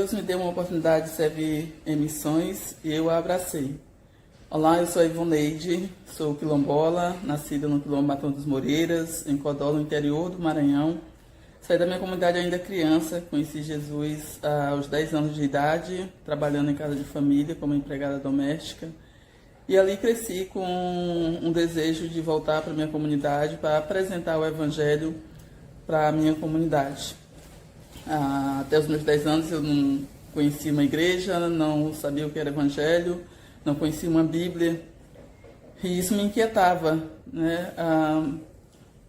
Deus me deu uma oportunidade de servir em missões e eu a abracei. Olá, eu sou a Ivoneide, sou quilombola, nascida no quilombo Matão dos Moreiras, em Codó, no interior do Maranhão. Saí da minha comunidade ainda criança, conheci Jesus aos 10 anos de idade, trabalhando em casa de família como empregada doméstica. E ali cresci com um desejo de voltar para a minha comunidade para apresentar o Evangelho para a minha comunidade. Até os meus 10 anos eu não conhecia uma igreja, não sabia o que era Evangelho, não conhecia uma Bíblia. E isso me inquietava, né?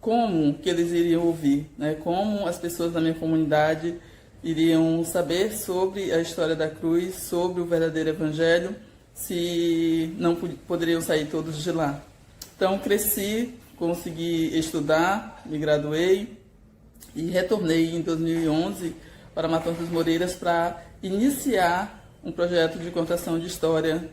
Como que eles iriam ouvir, né? Como as pessoas da minha comunidade iriam saber sobre a história da cruz, sobre o verdadeiro Evangelho, se não poderiam sair todos de lá. Então cresci, consegui estudar, me graduei e retornei em 2011 para Matão dos Moreiras para iniciar um projeto de contação de história,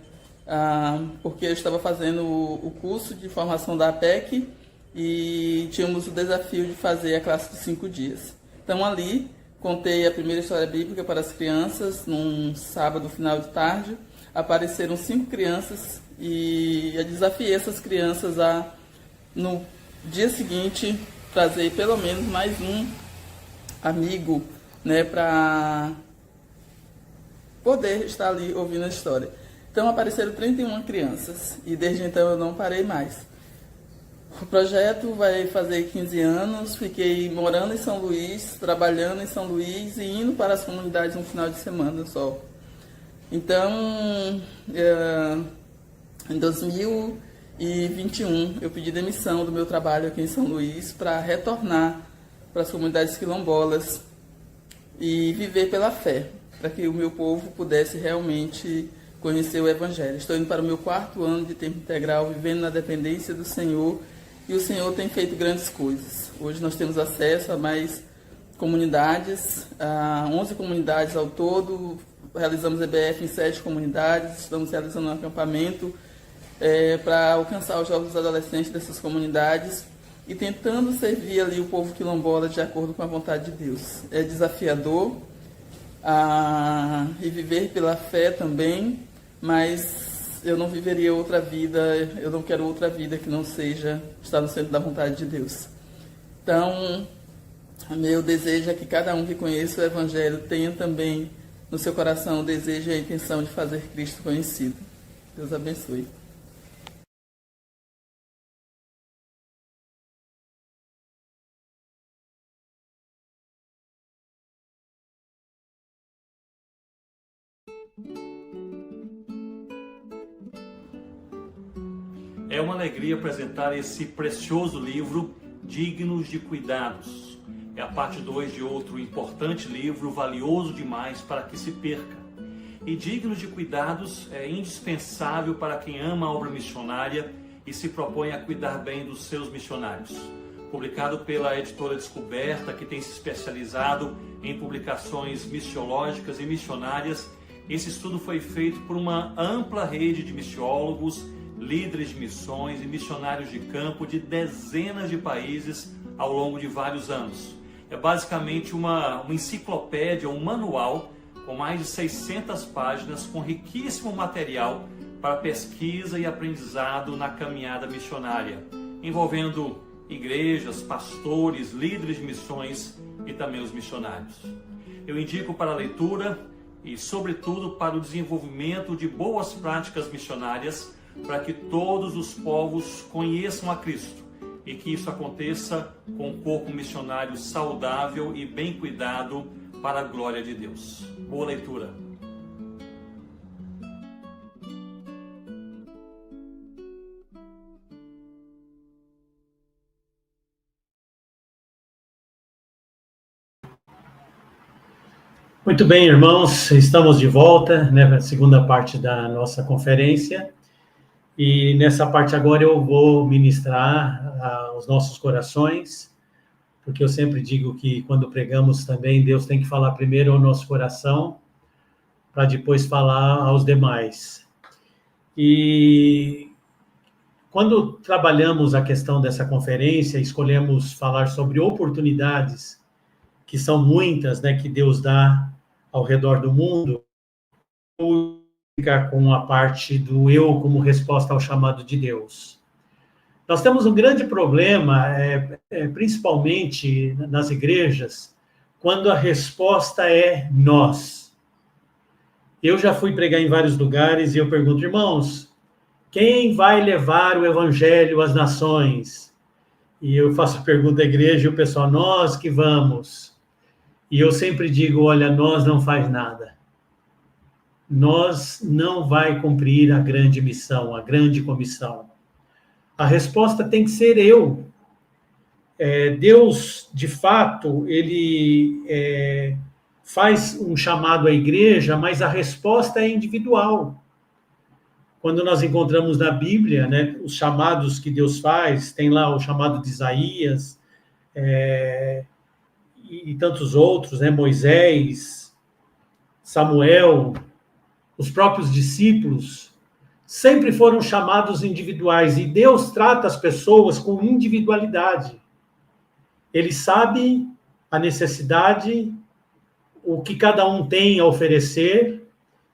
porque eu estava fazendo o curso de formação da APEC e tínhamos o desafio de fazer a classe de 5 dias. Então ali contei a primeira história bíblica para as crianças num sábado final de tarde. Apareceram 5 crianças e eu desafiei essas crianças a, no dia seguinte, trazer pelo menos mais um amigo, né, para poder estar ali ouvindo a história. Então apareceram 31 crianças e desde então eu não parei mais. O projeto vai fazer 15 anos, fiquei morando em São Luís, trabalhando em São Luís e indo para as comunidades no final de semana só. Então, em 2021, eu pedi demissão do meu trabalho aqui em São Luís para retornar para as comunidades quilombolas e viver pela fé, para que o meu povo pudesse realmente conhecer o Evangelho. Estou indo para o meu 4º ano de tempo integral, vivendo na dependência do Senhor, e o Senhor tem feito grandes coisas. Hoje nós temos acesso a mais comunidades, a 11 comunidades ao todo. Realizamos EBF em 7 comunidades, estamos realizando um acampamento para alcançar os jovens adolescentes dessas comunidades e tentando servir ali o povo quilombola de acordo com a vontade de Deus. É desafiador e viver pela fé também, mas eu não viveria outra vida, eu não quero outra vida que não seja estar no centro da vontade de Deus. Então, meu desejo é que cada um que conheça o Evangelho tenha também no seu coração o desejo e a intenção de fazer Cristo conhecido. Deus abençoe. É uma alegria apresentar esse precioso livro, Dignos de Cuidados. É a parte 2 de outro importante livro, valioso demais para que se perca. E Dignos de Cuidados é indispensável para quem ama a obra missionária e se propõe a cuidar bem dos seus missionários. Publicado pela editora Descoberta, que tem se especializado em publicações missiológicas e missionárias, esse estudo foi feito por uma ampla rede de missiólogos, líderes de missões e missionários de campo de dezenas de países ao longo de vários anos. É basicamente uma enciclopédia, um manual com mais de 600 páginas, com riquíssimo material para pesquisa e aprendizado na caminhada missionária, envolvendo igrejas, pastores, líderes de missões e também os missionários. Eu indico para a leitura e, sobretudo, para o desenvolvimento de boas práticas missionárias, para que todos os povos conheçam a Cristo e que isso aconteça com um corpo missionário saudável e bem cuidado para a glória de Deus. Boa leitura! Muito bem, irmãos, estamos de volta, né, na segunda parte da nossa conferência. E nessa parte agora eu vou ministrar aos nossos corações, porque eu sempre digo que quando pregamos também, Deus tem que falar primeiro ao nosso coração, para depois falar aos demais. E quando trabalhamos a questão dessa conferência, escolhemos falar sobre oportunidades, que são muitas, né, que Deus dá ao redor do mundo, ficar com a parte do eu como resposta ao chamado de Deus. Nós temos um grande problema, principalmente nas igrejas, quando a resposta é nós. Eu já fui pregar em vários lugares e eu pergunto, irmãos, quem vai levar o evangelho às nações? E eu faço pergunta à igreja e o pessoal, nós que vamos. E eu sempre digo, olha, nós não faz nada. Nós não vai cumprir a grande missão, a grande comissão. A resposta tem que ser eu. Deus, de fato, ele faz um chamado à igreja, mas a resposta é individual. Quando nós encontramos na Bíblia, né, os chamados que Deus faz, tem lá o chamado de Isaías, e tantos outros, né, Moisés, Samuel, os próprios discípulos, sempre foram chamados individuais, e Deus trata as pessoas com individualidade. Ele sabe a necessidade, o que cada um tem a oferecer,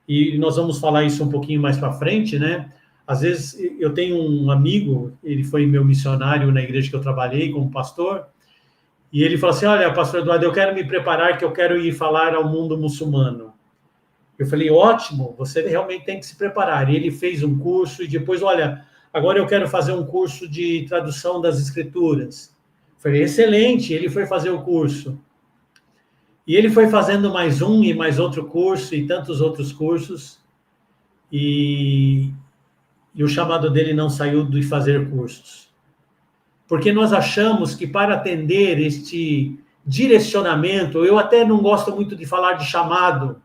e nós vamos falar isso um pouquinho mais para frente, né? Às vezes, eu tenho um amigo, ele foi meu missionário na igreja que eu trabalhei como pastor, e ele falou assim, olha, pastor Eduardo, eu quero me preparar, que eu quero ir falar ao mundo muçulmano. Eu falei, ótimo, você realmente tem que se preparar. E ele fez um curso, e depois, olha, agora eu quero fazer um curso de tradução das escrituras. Eu falei, excelente, ele foi fazer o curso. E ele foi fazendo mais um e mais outro curso, e tantos outros cursos, e o chamado dele não saiu de fazer cursos. Porque nós achamos que para atender este direcionamento, eu até não gosto muito de falar de chamado,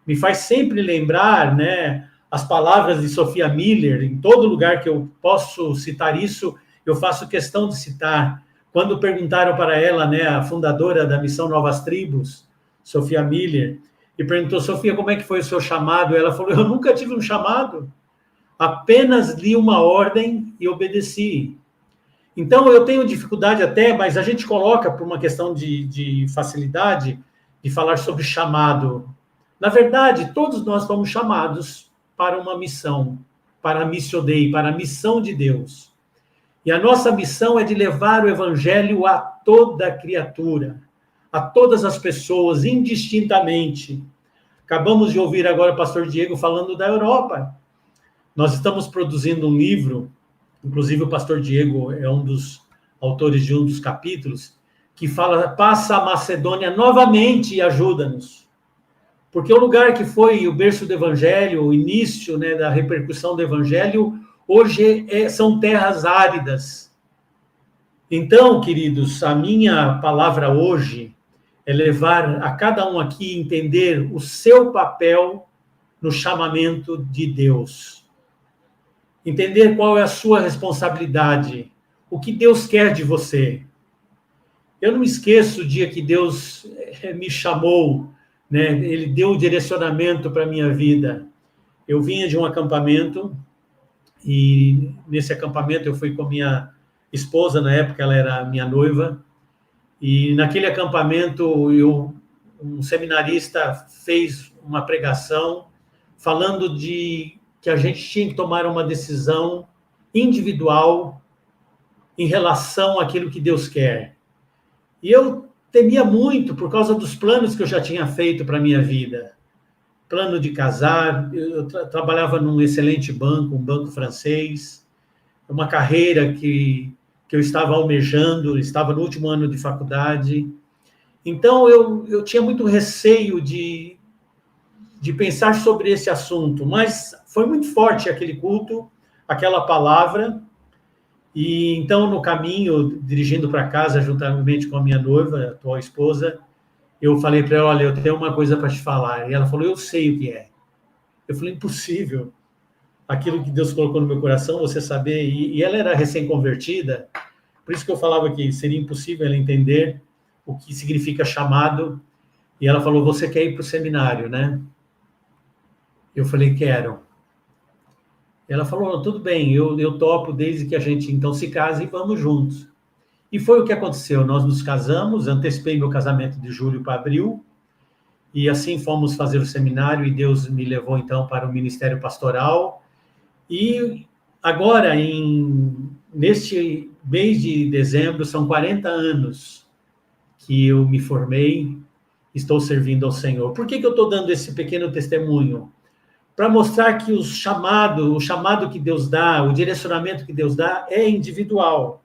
me faz sempre lembrar, né, as palavras de Sophia Miller, em todo lugar que eu posso citar isso, eu faço questão de citar. Quando perguntaram para ela, né, a fundadora da Missão Novas Tribos, Sophia Miller, e perguntou, Sophia, como é que foi o seu chamado? Ela falou, eu nunca tive um chamado, apenas li uma ordem e obedeci. Então, eu tenho dificuldade até, mas a gente coloca por uma questão de facilidade de falar sobre chamado. Na verdade, todos nós fomos chamados para uma missão, para a Missio Dei, para a missão de Deus. E a nossa missão é de levar o evangelho a toda criatura, a todas as pessoas, indistintamente. Acabamos de ouvir agora o pastor Diego falando da Europa. Nós estamos produzindo um livro, inclusive o pastor Diego é um dos autores de um dos capítulos, que fala, passa a Macedônia novamente e ajuda-nos. Porque o lugar que foi o berço do evangelho, o início, né, da repercussão do evangelho, hoje são terras áridas. Então, queridos, a minha palavra hoje é levar a cada um aqui a entender o seu papel no chamamento de Deus. Entender qual é a sua responsabilidade, o que Deus quer de você. Eu não me esqueço o dia que Deus me chamou, né? Ele deu um direcionamento para a minha vida. Eu vinha de um acampamento, e nesse acampamento eu fui com minha esposa, na época ela era minha noiva, e naquele acampamento um seminarista fez uma pregação falando de que a gente tinha que tomar uma decisão individual em relação àquilo que Deus quer. E eu temia muito por causa dos planos que eu já tinha feito para a minha vida. Plano de casar, eu trabalhava num excelente banco, um banco francês, uma carreira que eu estava almejando, estava no último ano de faculdade. Então, eu tinha muito receio de pensar sobre esse assunto, mas foi muito forte aquele culto, aquela palavra. E então, no caminho, dirigindo para casa, juntamente com a minha noiva, a atual esposa, eu falei para ela, olha, eu tenho uma coisa para te falar. E ela falou, eu sei o que é. Eu falei, impossível. Aquilo que Deus colocou no meu coração, você saber. E ela era recém-convertida, por isso que eu falava que seria impossível ela entender o que significa chamado. E ela falou, você quer ir para o seminário, né? Eu falei, quero. Ela falou, tudo bem, eu topo desde que a gente então se case e vamos juntos. E foi o que aconteceu, nós nos casamos, antecipei meu casamento de julho para abril, e assim fomos fazer o seminário, e Deus me levou, então, para o ministério pastoral. E agora, neste mês de dezembro, são 40 anos que eu me formei, estou servindo ao Senhor. Por que eu estou dando esse pequeno testemunho? Para mostrar que o chamado que Deus dá, o direcionamento que Deus dá é individual.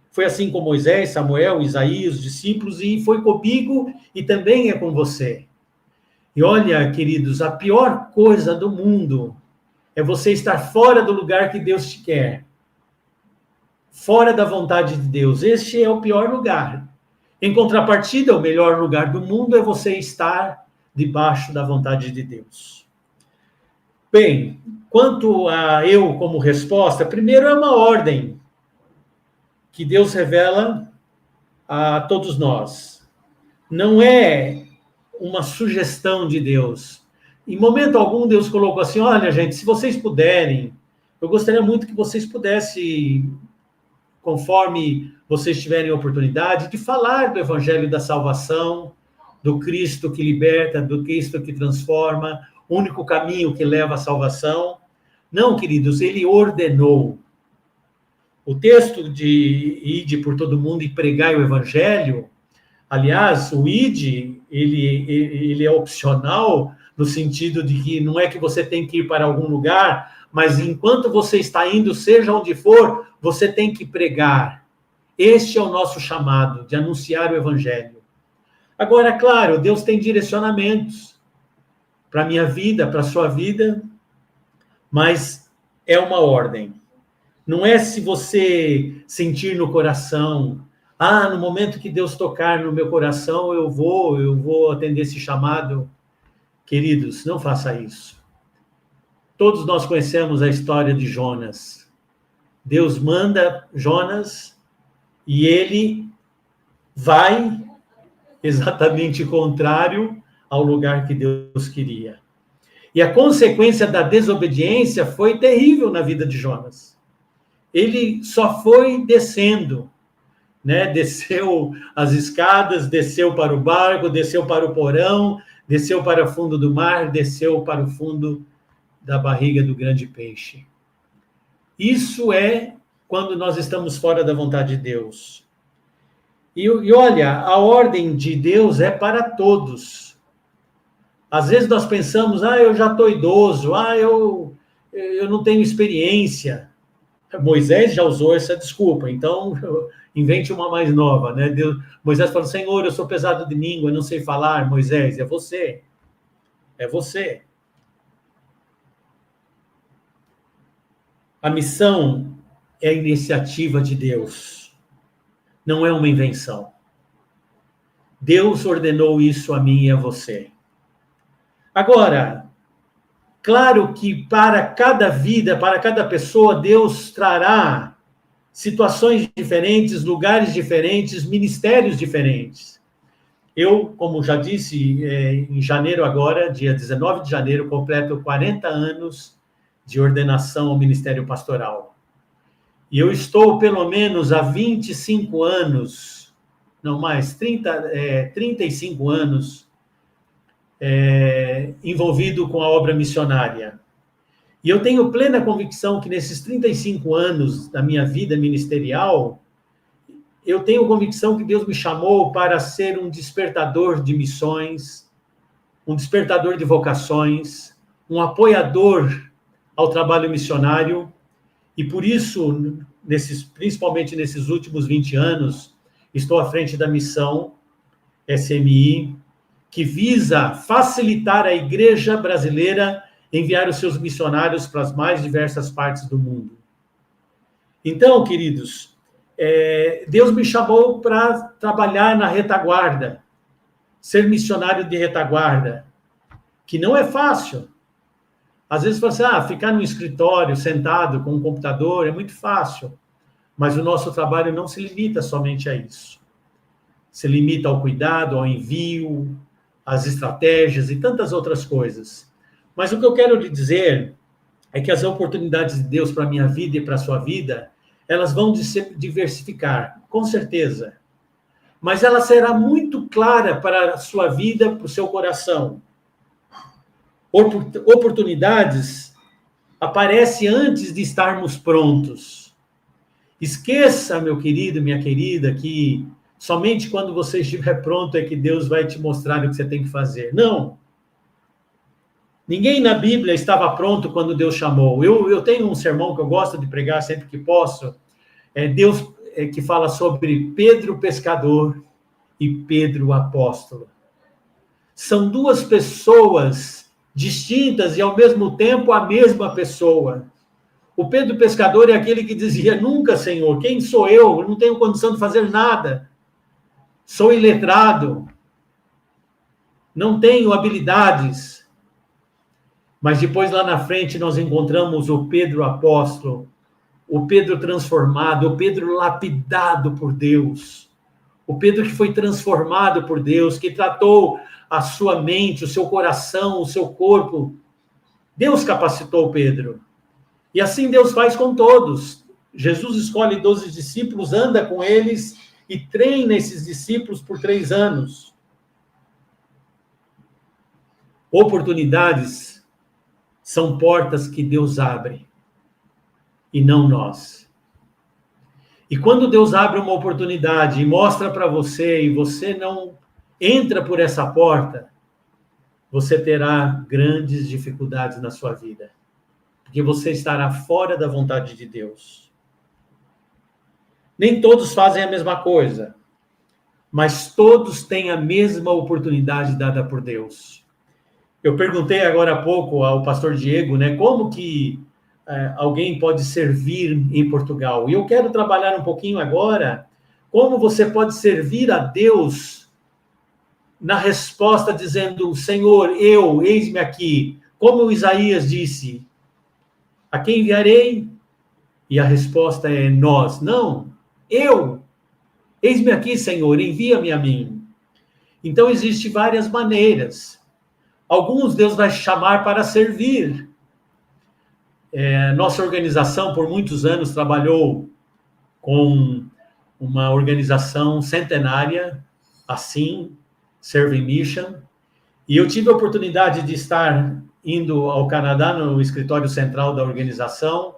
Foi assim com Moisés, Samuel, Isaías, os discípulos, e foi comigo e também é com você. E olha, queridos, a pior coisa do mundo é você estar fora do lugar que Deus te quer. Fora da vontade de Deus. Este é o pior lugar. Em contrapartida, o melhor lugar do mundo é você estar debaixo da vontade de Deus. Bem, quanto a eu como resposta, primeiro é uma ordem que Deus revela a todos nós. Não é uma sugestão de Deus. Em momento algum, Deus colocou assim, olha, gente, se vocês puderem, eu gostaria muito que vocês pudessem, conforme vocês tiverem oportunidade, de falar do Evangelho da salvação, do Cristo que liberta, do Cristo que transforma, o único caminho que leva à salvação. Não, queridos, ele ordenou. O texto de ide por todo mundo e pregai o Evangelho, aliás, o ide, ele é opcional, no sentido de que não é que você tem que ir para algum lugar, mas enquanto você está indo, seja onde for, você tem que pregar. Este é o nosso chamado, de anunciar o Evangelho. Agora, claro, Deus tem direcionamentos para a minha vida, para a sua vida, mas é uma ordem. Não é se você sentir no coração, no momento que Deus tocar no meu coração, eu vou atender esse chamado. Queridos, não faça isso. Todos nós conhecemos a história de Jonas. Deus manda Jonas e ele vai exatamente contrário ao lugar que Deus queria. E a consequência da desobediência foi terrível na vida de Jonas. Ele só foi descendo, né? Desceu as escadas, desceu para o barco, desceu para o porão, desceu para o fundo do mar, desceu para o fundo da barriga do grande peixe. Isso é quando nós estamos fora da vontade de Deus. E olha, a ordem de Deus é para todos. Às vezes nós pensamos, eu já estou idoso, eu não tenho experiência. Moisés já usou essa desculpa, então invente uma mais nova, né? Moisés falou, Senhor, eu sou pesado de língua, eu não sei falar. Moisés, é você. É você. A missão é a iniciativa de Deus. Não é uma invenção. Deus ordenou isso a mim e a você. Agora, claro que para cada vida, para cada pessoa, Deus trará situações diferentes, lugares diferentes, ministérios diferentes. Eu, como já disse, em janeiro agora, dia 19 de janeiro, completo 40 anos de ordenação ao ministério pastoral. E eu estou, pelo menos, há 25 anos, não mais, 35 anos, envolvido com a obra missionária. E eu tenho plena convicção que nesses 35 anos da minha vida ministerial, eu tenho convicção que Deus me chamou para ser um despertador de missões, um despertador de vocações, um apoiador ao trabalho missionário, e por isso, principalmente nesses últimos 20 anos, estou à frente da missão SMI, que visa facilitar a igreja brasileira enviar os seus missionários para as mais diversas partes do mundo. Então, queridos, Deus me chamou para trabalhar na retaguarda, ser missionário de retaguarda, que não é fácil. Às vezes você ficar no escritório, sentado com um computador, é muito fácil. Mas o nosso trabalho não se limita somente a isso. Se limita ao cuidado, ao envio, às estratégias e tantas outras coisas. Mas o que eu quero lhe dizer é que as oportunidades de Deus para a minha vida e para a sua vida, elas vão se diversificar, com certeza. mas ela será muito clara para a sua vida, para o seu coração. Oportunidades aparecem antes de estarmos prontos. Esqueça, meu querido, minha querida, que somente quando você estiver pronto é que Deus vai te mostrar o que você tem que fazer. Não. Ninguém na Bíblia estava pronto quando Deus chamou. Eu tenho um sermão que eu gosto de pregar sempre que posso. Deus que fala sobre Pedro pescador e Pedro apóstolo. São duas pessoas distintas e ao mesmo tempo a mesma pessoa. O Pedro pescador é aquele que dizia: nunca, Senhor, quem sou eu? Eu não tenho condição de fazer nada. Sou iletrado. Não tenho habilidades. Mas depois lá na frente nós encontramos o Pedro apóstolo, o Pedro transformado, o Pedro lapidado por Deus, o Pedro que foi transformado por Deus, que tratou a sua mente, o seu coração, o seu corpo. Deus capacitou Pedro. E assim Deus faz com todos. Jesus escolhe 12 discípulos, anda com eles e treina esses discípulos por 3 anos. Oportunidades são portas que Deus abre, e não nós. E quando Deus abre uma oportunidade e mostra para você, e você não entra por essa porta, você terá grandes dificuldades na sua vida, porque você estará fora da vontade de Deus. Nem todos fazem a mesma coisa, mas todos têm a mesma oportunidade dada por Deus. Eu perguntei agora há pouco ao pastor Diego, né, como que alguém pode servir em Portugal. E eu quero trabalhar um pouquinho agora como você pode servir a Deus na resposta dizendo: Senhor, eis-me aqui. Como Isaías disse: a quem enviarei? E a resposta é nós. Não, eu. Eis-me aqui, Senhor, envia-me a mim. Então, existem várias maneiras. Alguns Deus vai chamar para servir. Nossa organização, por muitos anos, trabalhou com uma organização centenária, assim, Serving Mission. E eu tive a oportunidade de estar indo ao Canadá, no escritório central da organização,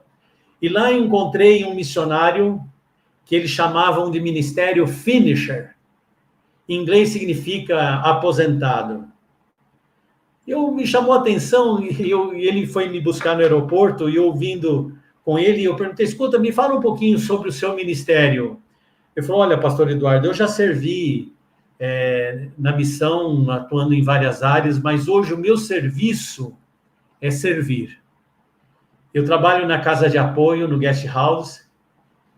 e lá encontrei um missionário que eles chamavam de ministério finisher. Em inglês significa aposentado. Me chamou a atenção, e ele foi me buscar no aeroporto, e eu vindo com ele, eu perguntei: escuta, me fala um pouquinho sobre o seu ministério. Ele falou: olha, pastor Eduardo, eu já servi na missão, atuando em várias áreas, mas hoje o meu serviço é servir. Eu trabalho na casa de apoio, no guest house,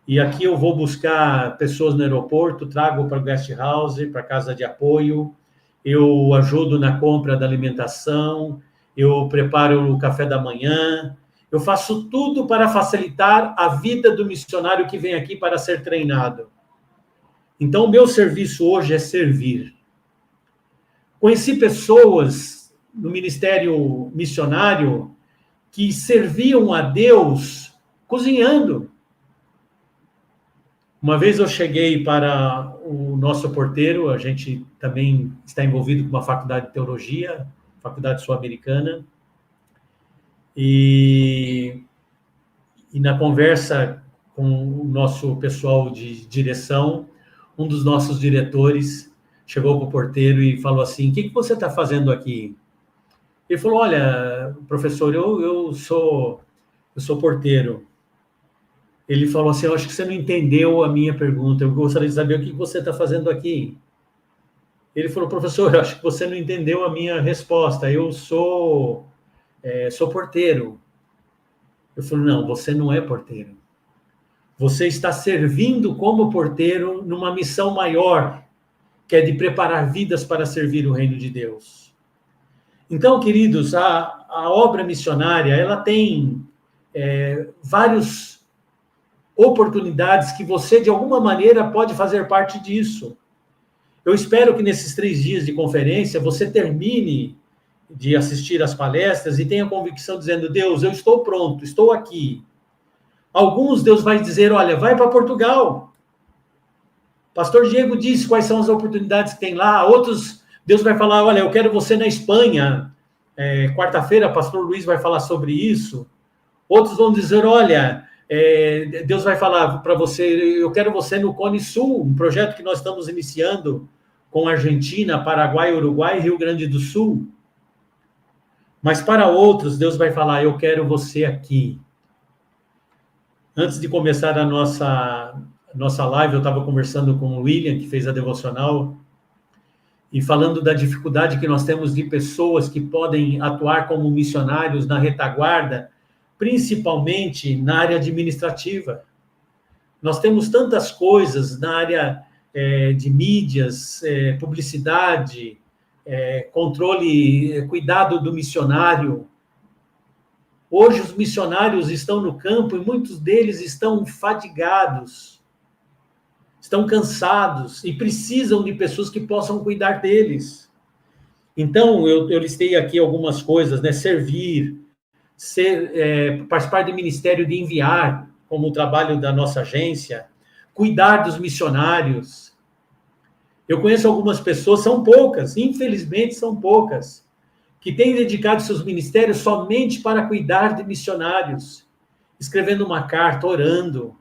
e aqui eu vou buscar pessoas no aeroporto, trago para o guest house, para a casa de apoio, eu ajudo na compra da alimentação, eu preparo o café da manhã, eu faço tudo para facilitar a vida do missionário que vem aqui para ser treinado. Então, o meu serviço hoje é servir. Conheci pessoas no ministério missionário que serviam a Deus cozinhando. Uma vez eu cheguei para o nosso porteiro, a gente também está envolvido com uma faculdade de teologia, faculdade sul-americana, e na conversa com o nosso pessoal de direção, um dos nossos diretores chegou para o porteiro e falou assim: o que você está fazendo aqui? Ele falou: olha, professor, eu sou porteiro. Ele falou assim: eu acho que você não entendeu a minha pergunta, eu gostaria de saber o que você está fazendo aqui. Ele falou: professor, eu acho que você não entendeu a minha resposta, eu sou porteiro. Eu falei: não, você não é porteiro. Você está servindo como porteiro numa missão maior, que é de preparar vidas para servir o reino de Deus. Então, queridos, a obra missionária, ela tem várias oportunidades que você, de alguma maneira, pode fazer parte disso. Eu espero que nesses 3 dias de conferência, você termine de assistir às palestras e tenha convicção dizendo: Deus, eu estou pronto, estou aqui. Alguns Deus vai dizer: olha, vai para Portugal. Pastor Diego disse quais são as oportunidades que tem lá. Outros, Deus vai falar, olha, eu quero você na Espanha. Quarta-feira, pastor Luiz vai falar sobre isso. Outros vão dizer, olha, Deus vai falar para você, eu quero você no Cone Sul, um projeto que nós estamos iniciando com Argentina, Paraguai, Uruguai e Rio Grande do Sul. Mas para outros, Deus vai falar, eu quero você aqui. Antes de começar a nossa live, eu estava conversando com o William, que fez a devocional, e falando da dificuldade que nós temos de pessoas que podem atuar como missionários na retaguarda, principalmente na área administrativa. Nós temos tantas coisas na área de mídias, publicidade, controle, cuidado do missionário. Hoje os missionários estão no campo e muitos deles estão fadigados, estão cansados e precisam de pessoas que possam cuidar deles. Então, eu listei aqui algumas coisas, né? Servir, participar do ministério de enviar, como o trabalho da nossa agência, cuidar dos missionários. Eu conheço algumas pessoas, são poucas, infelizmente são poucas, que têm dedicado seus ministérios somente para cuidar de missionários, escrevendo uma carta, orando.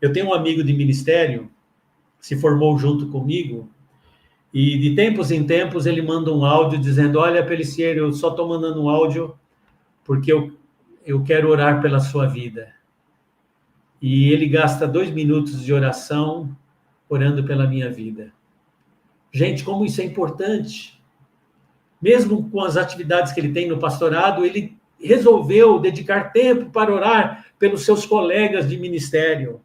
Eu tenho um amigo de ministério, se formou junto comigo, e de tempos em tempos ele manda um áudio dizendo, olha, Pelicier, eu só estou mandando um áudio porque eu quero orar pela sua vida. E ele gasta 2 minutos de oração orando pela minha vida. Gente, como isso é importante. Mesmo com as atividades que ele tem no pastorado, ele resolveu dedicar tempo para orar pelos seus colegas de ministério.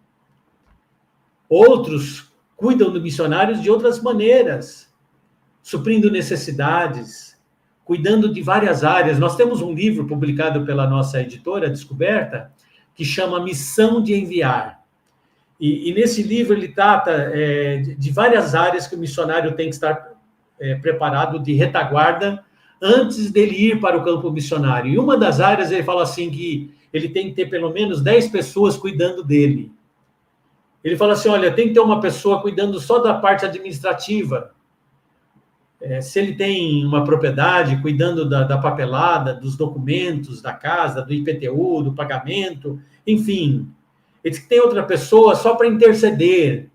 Outros cuidam dos missionários de outras maneiras, suprindo necessidades, cuidando de várias áreas. Nós temos um livro publicado pela nossa editora, Descoberta, que chama Missão de Enviar. E nesse livro ele trata de várias áreas que o missionário tem que estar preparado de retaguarda antes dele ir para o campo missionário. E uma das áreas ele fala assim que ele tem que ter pelo menos 10 pessoas cuidando dele. Ele fala assim, olha, tem que ter uma pessoa cuidando só da parte administrativa. Se ele tem uma propriedade, cuidando da papelada, dos documentos da casa, do IPTU, do pagamento, enfim. Ele diz que tem outra pessoa só para interceder.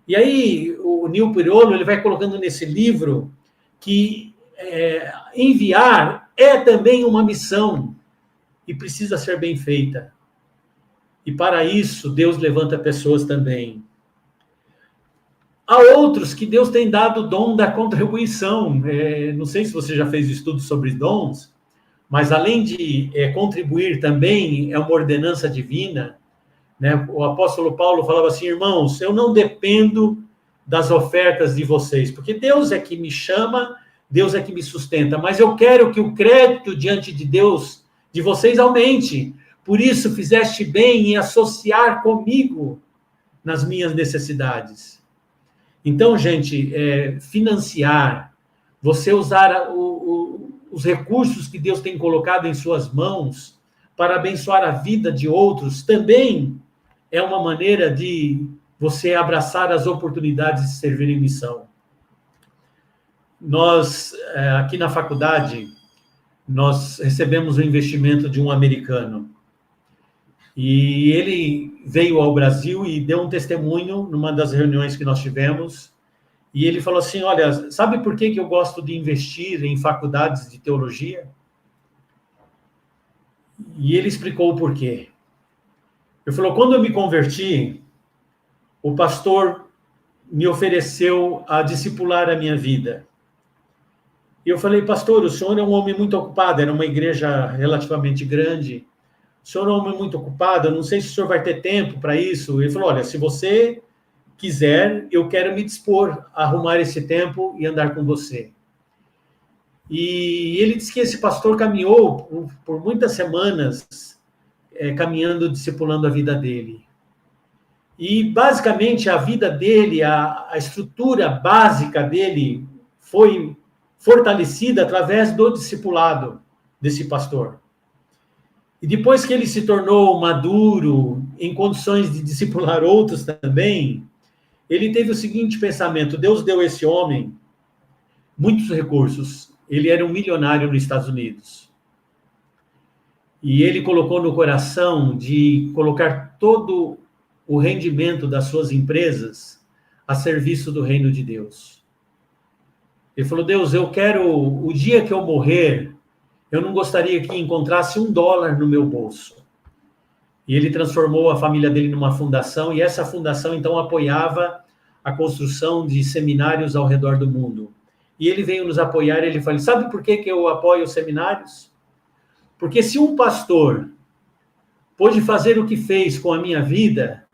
E aí o Nil Pirolo, ele vai colocando nesse livro que enviar é também uma missão e precisa ser bem feita. E para isso, Deus levanta pessoas também. Há outros que Deus tem dado o dom da contribuição. Não sei se você já fez estudo sobre dons, mas além de contribuir também, é uma ordenança divina. Né? O apóstolo Paulo falava assim, irmãos, eu não dependo das ofertas de vocês, porque Deus é que me chama, Deus é que me sustenta, mas eu quero que o crédito diante de Deus, de vocês, aumente. Por isso, fizeste bem em associar comigo nas minhas necessidades. Então, gente, financiar, você usar os recursos que Deus tem colocado em suas mãos para abençoar a vida de outros, também é uma maneira de você abraçar as oportunidades de servir em missão. Nós, aqui na faculdade, nós recebemos o investimento de um americano. E ele veio ao Brasil e deu um testemunho numa das reuniões que nós tivemos. E ele falou assim, olha, sabe por que eu gosto de investir em faculdades de teologia? E ele explicou o porquê. Ele falou, quando eu me converti, o pastor me ofereceu a discipular a minha vida. E eu falei, pastor, o senhor é um homem muito ocupado, era uma igreja relativamente grande. O senhor é um homem muito ocupado, eu não sei se o senhor vai ter tempo para isso. Ele falou, olha, se você quiser, eu quero me dispor a arrumar esse tempo e andar com você. E ele disse que esse pastor caminhou por muitas semanas, caminhando, discipulando a vida dele. E, basicamente, a vida dele, a estrutura básica dele foi fortalecida através do discipulado desse pastor. E depois que ele se tornou maduro, em condições de discipular outros também, ele teve o seguinte pensamento: Deus deu a esse homem muitos recursos. Ele era um milionário nos Estados Unidos. E ele colocou no coração de colocar todo o rendimento das suas empresas a serviço do reino de Deus. Ele falou: Deus, eu quero, o dia que eu morrer, eu não gostaria que encontrasse $1 no meu bolso. E ele transformou a família dele numa fundação, e essa fundação, então, apoiava a construção de seminários ao redor do mundo. E ele veio nos apoiar, ele falou: sabe por que eu apoio os seminários? Porque se um pastor pôde fazer o que fez com a minha vida,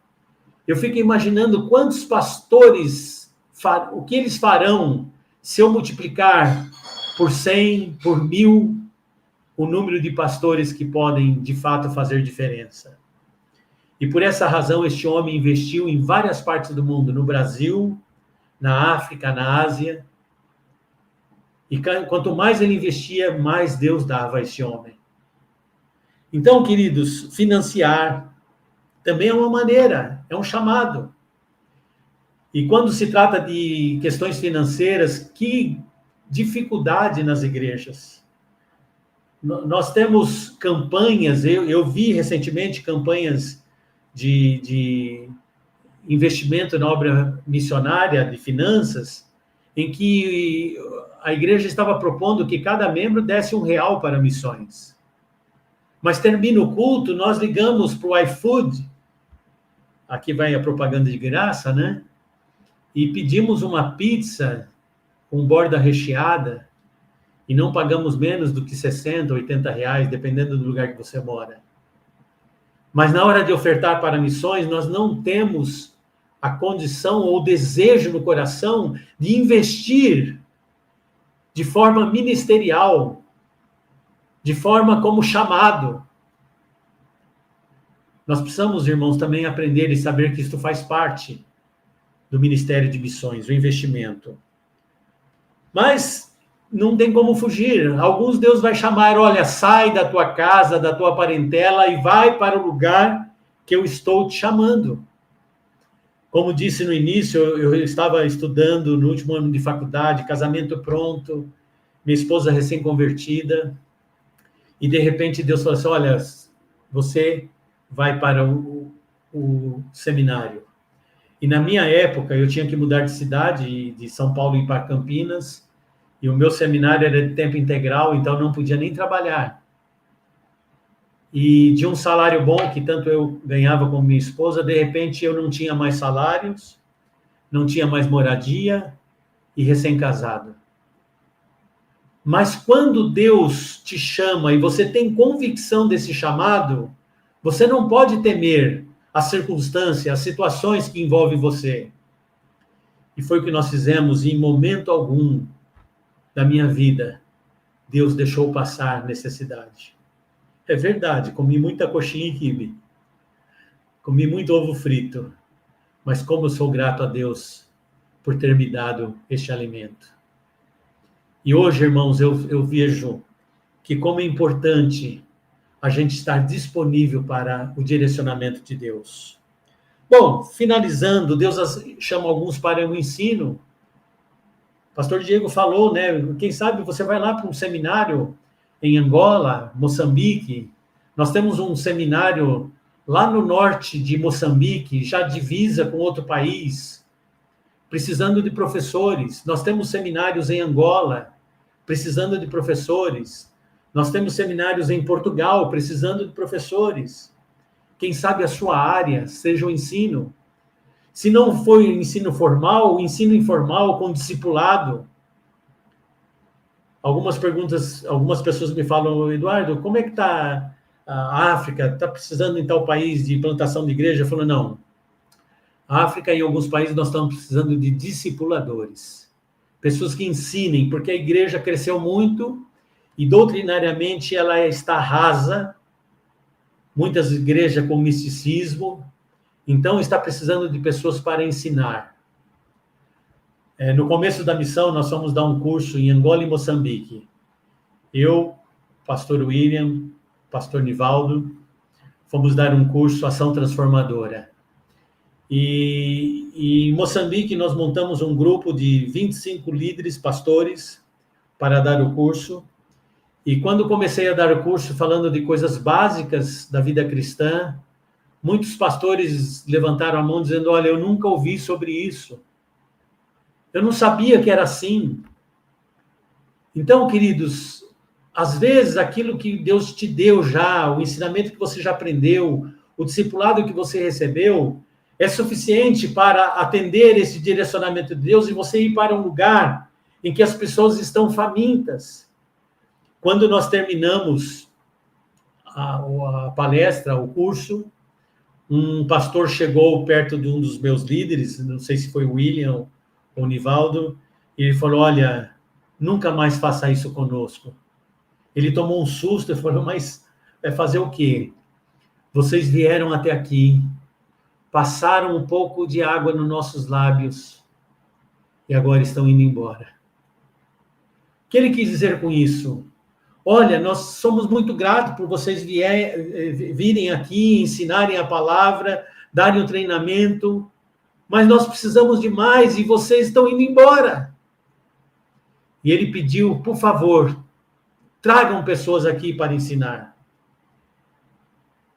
eu fico imaginando quantos pastores, o que eles farão se eu multiplicar por 100, por 1000, o número de pastores que podem, de fato, fazer diferença. E por essa razão, este homem investiu em várias partes do mundo, no Brasil, na África, na Ásia. E quanto mais ele investia, mais Deus dava a esse homem. Então, queridos, financiar também é uma maneira, é um chamado. E quando se trata de questões financeiras, que dificuldade nas igrejas. Nós temos campanhas, eu vi recentemente campanhas de investimento na obra missionária, de finanças, em que a igreja estava propondo que cada membro desse R$1 para missões. Mas termina o culto, nós ligamos para o iFood, aqui vai a propaganda de graça, né? E pedimos uma pizza com borda recheada, e não pagamos menos do que R$60, R$80, dependendo do lugar que você mora. Mas na hora de ofertar para missões, nós não temos a condição ou o desejo no coração de investir de forma ministerial, de forma como chamado. Nós precisamos, irmãos, também aprender e saber que isto faz parte do Ministério de Missões, o investimento. Mas não tem como fugir. Alguns Deus vai chamar: olha, sai da tua casa, da tua parentela e vai para o lugar que eu estou te chamando. Como disse no início, eu estava estudando no último ano de faculdade, casamento pronto, minha esposa recém-convertida, e de repente Deus falou assim: olha, você vai para o seminário. E na minha época, eu tinha que mudar de cidade, de São Paulo ir para Campinas, e o meu seminário era de tempo integral, então não podia nem trabalhar. E de um salário bom, que tanto eu ganhava como minha esposa, de repente eu não tinha mais salários, não tinha mais moradia e recém-casado. Mas quando Deus te chama e você tem convicção desse chamado, você não pode temer as circunstâncias, as situações que envolvem você. E foi o que nós fizemos, e em momento algum da minha vida, Deus deixou passar necessidade. É verdade, comi muita coxinha e quibe, comi muito ovo frito, mas como eu sou grato a Deus por ter me dado este alimento. E hoje, irmãos, eu vejo que como é importante a gente estar disponível para o direcionamento de Deus. Bom, finalizando, Deus chama alguns para o ensino. O pastor Diego falou, né? Quem sabe você vai lá para um seminário em Angola, Moçambique. Nós temos um seminário lá no norte de Moçambique, já divisa com outro país, precisando de professores. Nós temos seminários em Angola, precisando de professores. Nós temos seminários em Portugal, precisando de professores. Quem sabe a sua área seja o ensino. Se não for o ensino formal, o ensino informal com discipulado. Algumas pessoas me falam: Eduardo, como é que está a África? Está precisando em tal país de plantação de igreja? Eu falo: não. A África, em alguns países, nós estamos precisando de discipuladores. Pessoas que ensinem, porque a igreja cresceu muito e doutrinariamente ela está rasa. Muitas igrejas com misticismo. Então, está precisando de pessoas para ensinar. No começo da missão, nós fomos dar um curso em Angola e Moçambique. Eu, pastor William, pastor Nivaldo, fomos dar um curso Ação Transformadora. E em Moçambique nós montamos um grupo de 25 líderes, pastores, para dar o curso. E quando comecei a dar o curso falando de coisas básicas da vida cristã, muitos pastores levantaram a mão dizendo, olha, eu nunca ouvi sobre isso. Eu não sabia que era assim. Então, queridos, às vezes aquilo que Deus te deu já, o ensinamento que você já aprendeu, o discipulado que você recebeu, é suficiente para atender esse direcionamento de Deus e você ir para um lugar em que as pessoas estão famintas. Quando nós terminamos a palestra, o curso, um pastor chegou perto de um dos meus líderes, não sei se foi o William ou o Nivaldo, e ele falou, olha, nunca mais faça isso conosco. Ele tomou um susto e falou, mas vai fazer o quê? Vocês vieram até aqui, passaram um pouco de água nos nossos lábios e agora estão indo embora. O que ele quis dizer com isso? Olha, nós somos muito gratos por vocês virem aqui, ensinarem a palavra, darem o treinamento, mas nós precisamos de mais e vocês estão indo embora. E ele pediu, por favor, tragam pessoas aqui para ensinar.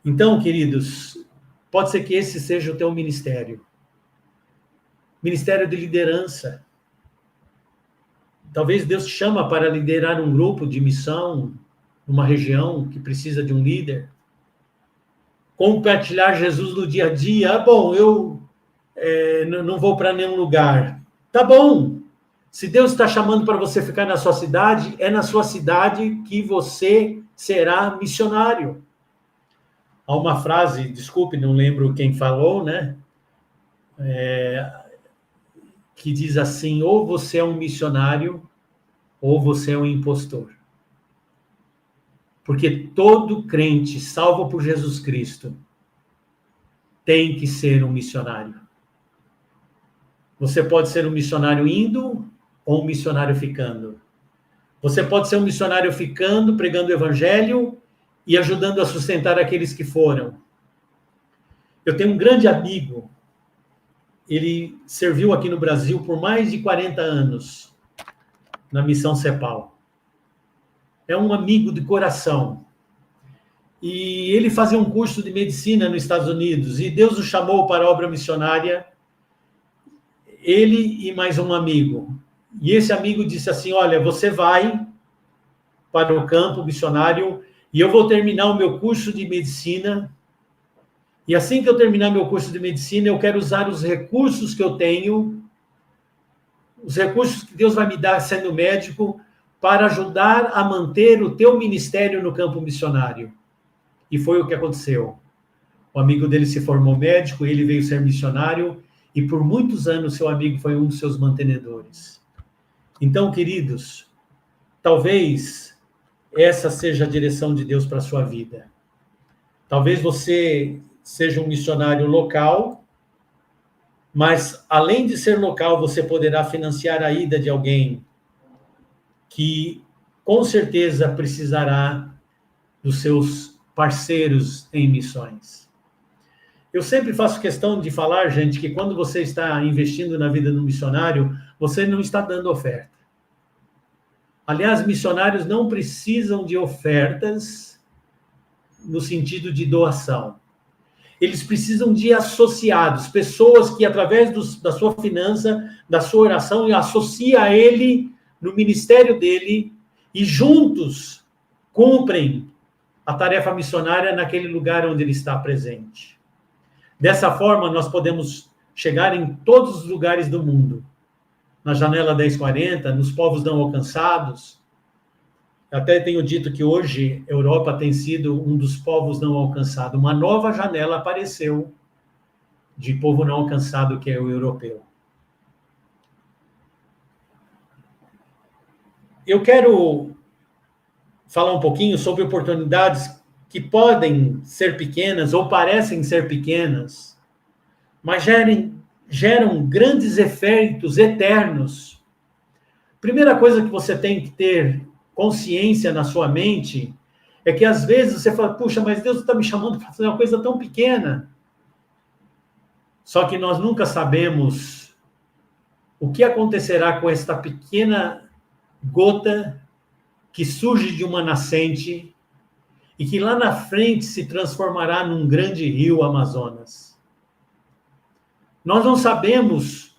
Então, queridos, pode ser que esse seja o teu ministério. Ministério de liderança. Talvez Deus te chama para liderar um grupo de missão, numa região que precisa de um líder. Compartilhar Jesus no dia a dia. Bom, eu não vou para nenhum lugar. Tá bom. Se Deus está chamando para você ficar na sua cidade, é na sua cidade que você será missionário. Há uma frase, desculpe, não lembro quem falou, né? Que diz assim, ou você é um missionário, ou você é um impostor. Porque todo crente salvo por Jesus Cristo tem que ser um missionário. Você pode ser um missionário indo ou um missionário ficando. Você pode ser um missionário ficando, pregando o evangelho e ajudando a sustentar aqueles que foram. Eu tenho um grande amigo, ele serviu aqui no Brasil por mais de 40 anos, na missão CEPAL. É um amigo de coração. E ele fazia um curso de medicina nos Estados Unidos, e Deus o chamou para a obra missionária, ele e mais um amigo. E esse amigo disse assim, olha, você vai para o campo missionário, e eu vou terminar o meu curso de medicina, e assim que eu terminar meu curso de medicina, eu quero usar os recursos que eu tenho, os recursos que Deus vai me dar sendo médico, para ajudar a manter o teu ministério no campo missionário. E foi o que aconteceu. O amigo dele se formou médico, ele veio ser missionário, e por muitos anos seu amigo foi um dos seus mantenedores. Então, queridos, talvez essa seja a direção de Deus para a sua vida. Talvez você seja um missionário local, mas além de ser local, você poderá financiar a ida de alguém que com certeza precisará dos seus parceiros em missões. Eu sempre faço questão de falar, gente, que quando você está investindo na vida do missionário, você não está dando oferta. Aliás, missionários não precisam de ofertas no sentido de doação. Eles precisam de associados, pessoas que, através da sua finança, da sua oração, associa a ele no ministério dele e juntos cumprem a tarefa missionária naquele lugar onde ele está presente. Dessa forma, nós podemos chegar em todos os lugares do mundo. Na Janela 1040, nos povos não alcançados. Até tenho dito que hoje a Europa tem sido um dos povos não alcançados. Uma nova janela apareceu de povo não alcançado, que é o europeu. Eu quero falar um pouquinho sobre oportunidades que podem ser pequenas ou parecem ser pequenas, mas geram grandes efeitos eternos. Primeira coisa que você tem que ter consciência na sua mente é que às vezes você fala, puxa, mas Deus está me chamando para fazer uma coisa tão pequena. Só que nós nunca sabemos o que acontecerá com esta pequena gota que surge de uma nascente e que lá na frente se transformará num grande rio Amazonas. Nós não sabemos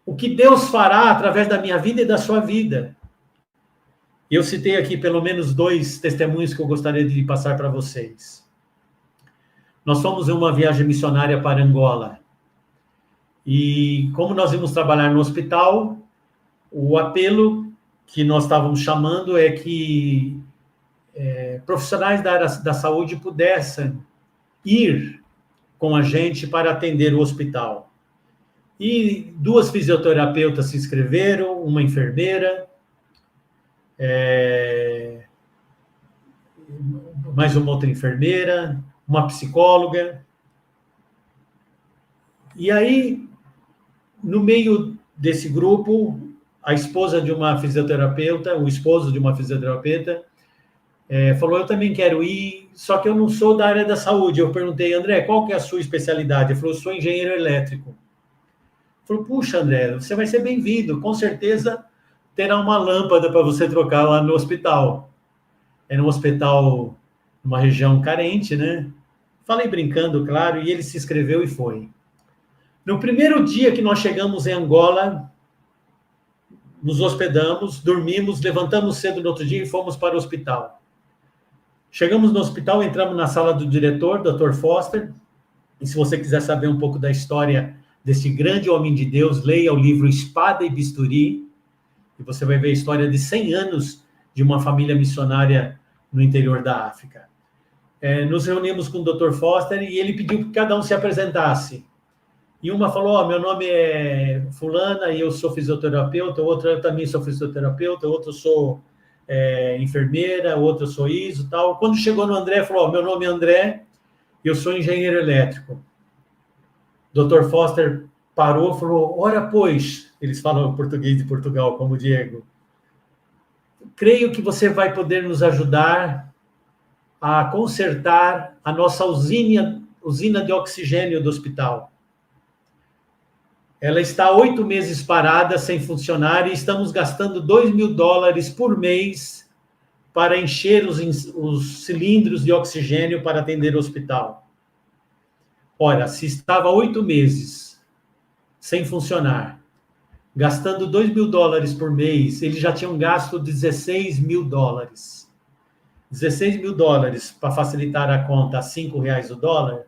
o que Deus fará através da minha vida e da sua vida. Eu citei aqui pelo menos 2 testemunhos que eu gostaria de passar para vocês. Nós fomos em uma viagem missionária para Angola. E como nós íamos trabalhar no hospital, o apelo que nós estávamos chamando é que profissionais da área da saúde pudessem ir com a gente para atender o hospital. E 2 fisioterapeutas se inscreveram, uma enfermeira, mais uma outra enfermeira, uma psicóloga. E aí, no meio desse grupo, a esposa de uma fisioterapeuta, o esposo de uma fisioterapeuta, falou, eu também quero ir, só que eu não sou da área da saúde. Eu perguntei, André, qual que é a sua especialidade? Ele falou, eu sou engenheiro elétrico. Ele falou, puxa, André, você vai ser bem-vindo, com certeza terá uma lâmpada para você trocar lá no hospital. Era um hospital numa região carente, né? Falei brincando, claro, e ele se inscreveu e foi. No primeiro dia que nós chegamos em Angola, nos hospedamos, dormimos, levantamos cedo no outro dia e fomos para o hospital. Chegamos no hospital, entramos na sala do diretor, Dr. Foster, e se você quiser saber um pouco da história desse grande homem de Deus, leia o livro Espada e Bisturi, e você vai ver a história de 100 anos de uma família missionária no interior da África. Nos reunimos com o Dr. Foster e ele pediu que cada um se apresentasse. E uma falou, meu nome é fulana e eu sou fisioterapeuta, outra eu também sou fisioterapeuta, outra eu sou enfermeira, outra eu sou isso, tal. Quando chegou no André, falou, meu nome é André, eu sou engenheiro elétrico. Dr. Foster parou e falou, ora pois, eles falam português de Portugal, como o Diego, creio que você vai poder nos ajudar a consertar a nossa usina de oxigênio do hospital. Ela está 8 meses parada, sem funcionar, e estamos gastando $2.000 por mês para encher os cilindros de oxigênio para atender o hospital. Ora, se estava 8 meses sem funcionar, gastando $2.000 por mês, eles já tinham gasto $16.000. $16.000 para facilitar a conta a R$5 o dólar,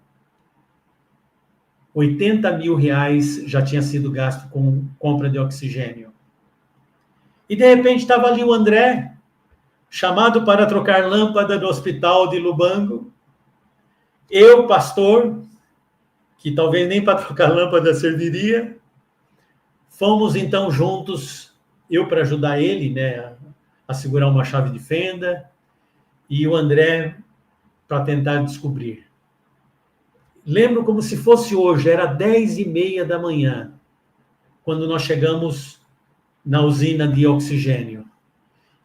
R$80.000 já tinha sido gasto com compra de oxigênio. E de repente estava ali o André, chamado para trocar lâmpada no hospital de Lubango. Eu, pastor, que talvez nem para trocar lâmpada serviria, fomos então juntos, eu para ajudar ele, né, a segurar uma chave de fenda, e o André para tentar descobrir. Lembro como se fosse hoje, era 10h30 da manhã, quando nós chegamos na usina de oxigênio.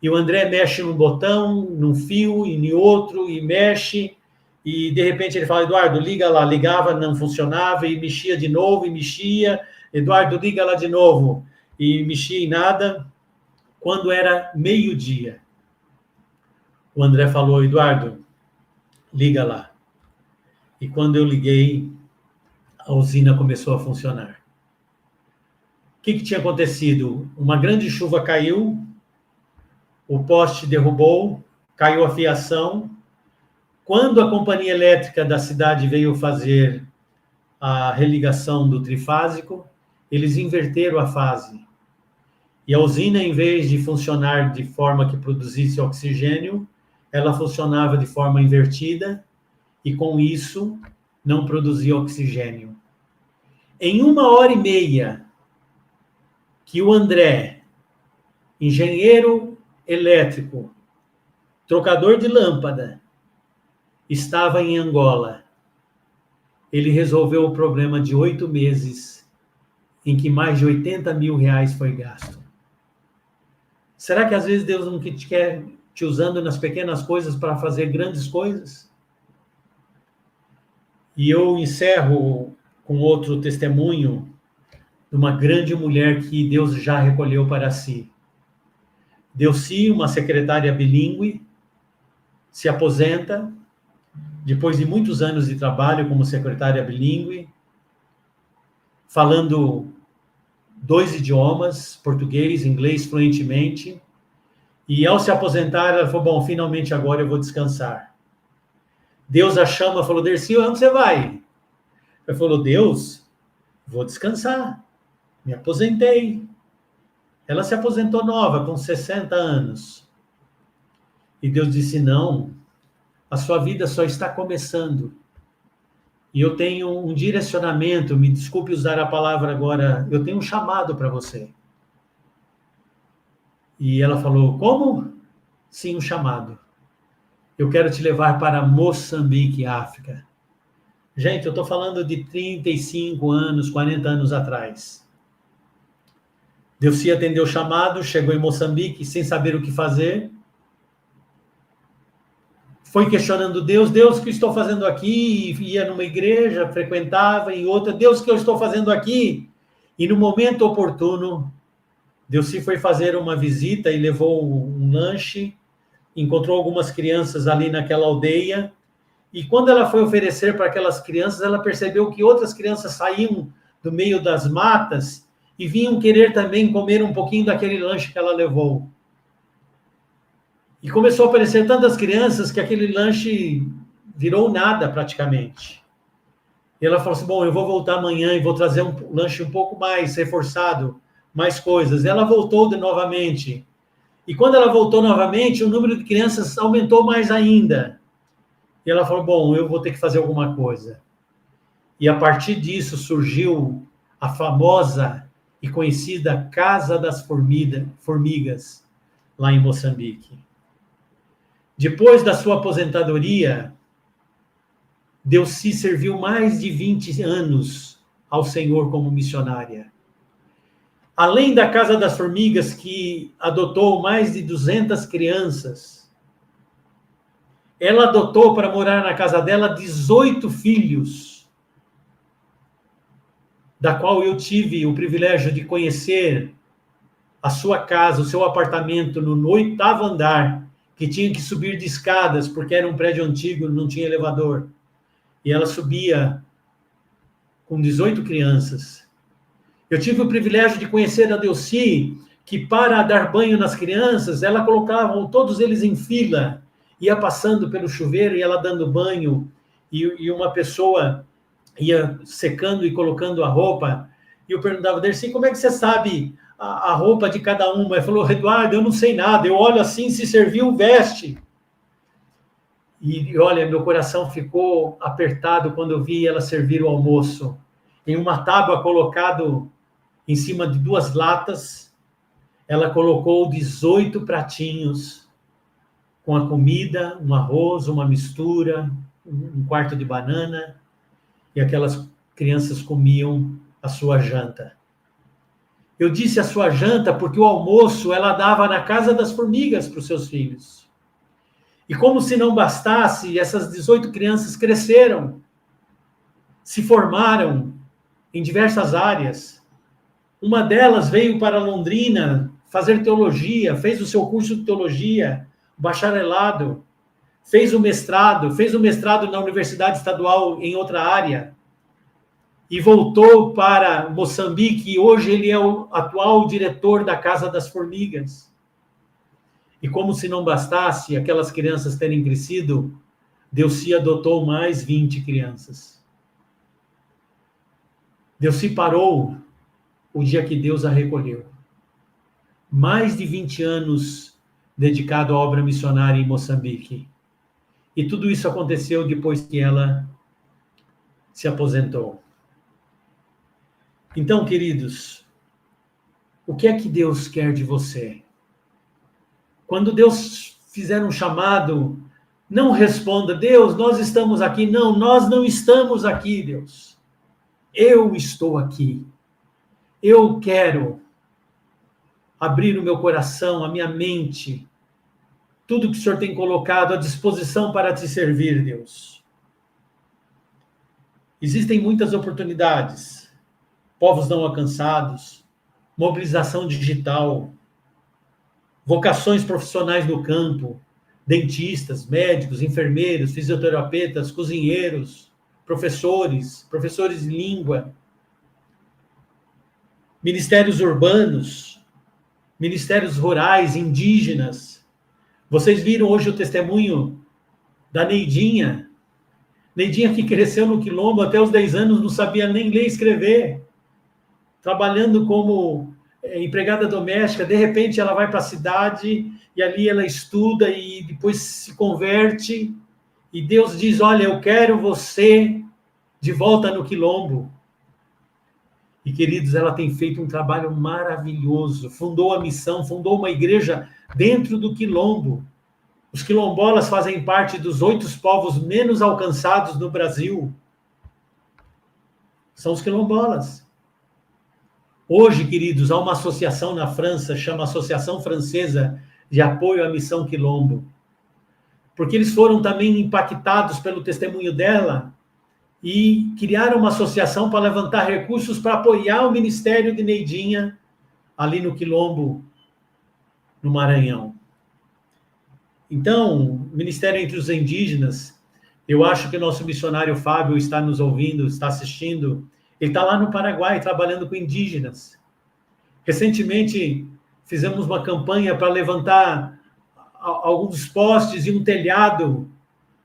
E o André mexe num botão, num fio, e em outro, e mexe, e de repente ele fala, Eduardo, liga lá, ligava, não funcionava, e mexia de novo, e mexia, Eduardo, liga lá de novo, e mexia em nada. Quando era meio-dia, o André falou, Eduardo, liga lá. E quando eu liguei, a usina começou a funcionar. O que tinha acontecido? Uma grande chuva caiu, o poste derrubou, caiu a fiação. Quando a companhia elétrica da cidade veio fazer a religação do trifásico, eles inverteram a fase. E a usina, em vez de funcionar de forma que produzisse oxigênio, ela funcionava de forma invertida, e com isso não produzia oxigênio. Em 1h30 que o André, engenheiro elétrico, trocador de lâmpada, estava em Angola, ele resolveu o problema de 8 meses, em que mais de R$80.000 foi gasto. Será que às vezes Deus não quer te usando nas pequenas coisas para fazer grandes coisas? E eu encerro com outro testemunho de uma grande mulher que Deus já recolheu para si. Delcy, uma secretária bilíngue, se aposenta, depois de muitos anos de trabalho como secretária bilíngue, falando 2 idiomas, português e inglês fluentemente, e ao se aposentar, ela falou, bom, finalmente agora eu vou descansar. Deus a chama, falou, Delcy, onde você vai? Ela falou, Deus, vou descansar, me aposentei. Ela se aposentou nova, com 60 anos. E Deus disse, não, a sua vida só está começando. E eu tenho um direcionamento, me desculpe usar a palavra agora, eu tenho um chamado para você. E ela falou, como? Sim, um chamado. Eu quero te levar para Moçambique, África. Gente, eu estou falando de 35 anos, 40 anos atrás. Delcy atendeu o chamado, chegou em Moçambique sem saber o que fazer. Foi questionando Deus, Deus, o que estou fazendo aqui? Ia numa igreja, frequentava, em outra, Deus, o que eu estou fazendo aqui? E no momento oportuno, Delcy foi fazer uma visita e levou um lanche, encontrou algumas crianças ali naquela aldeia, e quando ela foi oferecer para aquelas crianças, ela percebeu que outras crianças saíam do meio das matas e vinham querer também comer um pouquinho daquele lanche que ela levou. E começou a aparecer tantas crianças que aquele lanche virou nada praticamente. E ela falou assim, bom, eu vou voltar amanhã e vou trazer um lanche um pouco mais reforçado, mais coisas. E ela voltou novamente. E quando ela voltou novamente, o número de crianças aumentou mais ainda. E ela falou, bom, eu vou ter que fazer alguma coisa. E a partir disso surgiu a famosa e conhecida Casa das Formigas, lá em Moçambique. Depois da sua aposentadoria, Delcy serviu mais de 20 anos ao Senhor como missionária. Além da Casa das Formigas, que adotou mais de 200 crianças, ela adotou para morar na casa dela 18 filhos, da qual eu tive o privilégio de conhecer a sua casa, o seu apartamento no 8º andar, que tinha que subir de escadas, porque era um prédio antigo, não tinha elevador. E ela subia com 18 crianças. Eu tive o privilégio de conhecer a Delcy, que para dar banho nas crianças, ela colocava todos eles em fila, ia passando pelo chuveiro e ela dando banho, e uma pessoa ia secando e colocando a roupa. E eu perguntava, Delcy, como é que você sabe a roupa de cada uma? Ele falou, Eduardo, eu não sei nada, eu olho assim, se serviu, veste. E olha, meu coração ficou apertado quando eu vi ela servir o almoço. Em uma tábua colocado em cima de 2 latas, ela colocou 18 pratinhos com a comida, um arroz, uma mistura, um quarto de banana, e aquelas crianças comiam a sua janta. Eu disse a sua janta porque o almoço ela dava na Casa das Formigas para os seus filhos. E como se não bastasse, essas 18 crianças cresceram, se formaram em diversas áreas. Uma delas veio para Londrina fazer teologia, fez o seu curso de teologia, bacharelado, fez o mestrado na Universidade Estadual em outra área, e voltou para Moçambique, e hoje ele é o atual diretor da Casa das Formigas. E como se não bastasse aquelas crianças terem crescido, Delcy adotou mais 20 crianças. Delcy parou o dia que Deus a recolheu. Mais de 20 anos dedicado à obra missionária em Moçambique. E tudo isso aconteceu depois que ela se aposentou. Então, queridos, o que é que Deus quer de você? Quando Deus fizer um chamado, não responda, Deus, nós estamos aqui. Não, nós não estamos aqui, Deus. Eu estou aqui. Eu quero abrir o meu coração, a minha mente, tudo que o Senhor tem colocado à disposição para te servir, Deus. Existem muitas oportunidades, povos não alcançados, mobilização digital, vocações profissionais no campo, dentistas, médicos, enfermeiros, fisioterapeutas, cozinheiros, professores de língua, ministérios urbanos, ministérios rurais, indígenas. Vocês viram hoje o testemunho da Neidinha. Neidinha que cresceu no Quilombo até os 10 anos, não sabia nem ler e escrever, trabalhando como empregada doméstica. De repente ela vai para a cidade e ali ela estuda e depois se converte. E Deus diz, olha, eu quero você de volta no Quilombo. E, queridos, ela tem feito um trabalho maravilhoso. Fundou a missão, fundou uma igreja dentro do Quilombo. Os quilombolas fazem parte dos 8 povos menos alcançados no Brasil. São os quilombolas. Hoje, queridos, há uma associação na França, chama Associação Francesa de Apoio à Missão Quilombo. Porque eles foram também impactados pelo testemunho dela e criaram uma associação para levantar recursos para apoiar o ministério de Neidinha ali no Quilombo, no Maranhão. Então, Ministério entre os Indígenas, eu acho que o nosso missionário Fábio está nos ouvindo, está assistindo. Ele está lá no Paraguai, trabalhando com indígenas. Recentemente, fizemos uma campanha para levantar alguns postes e um telhado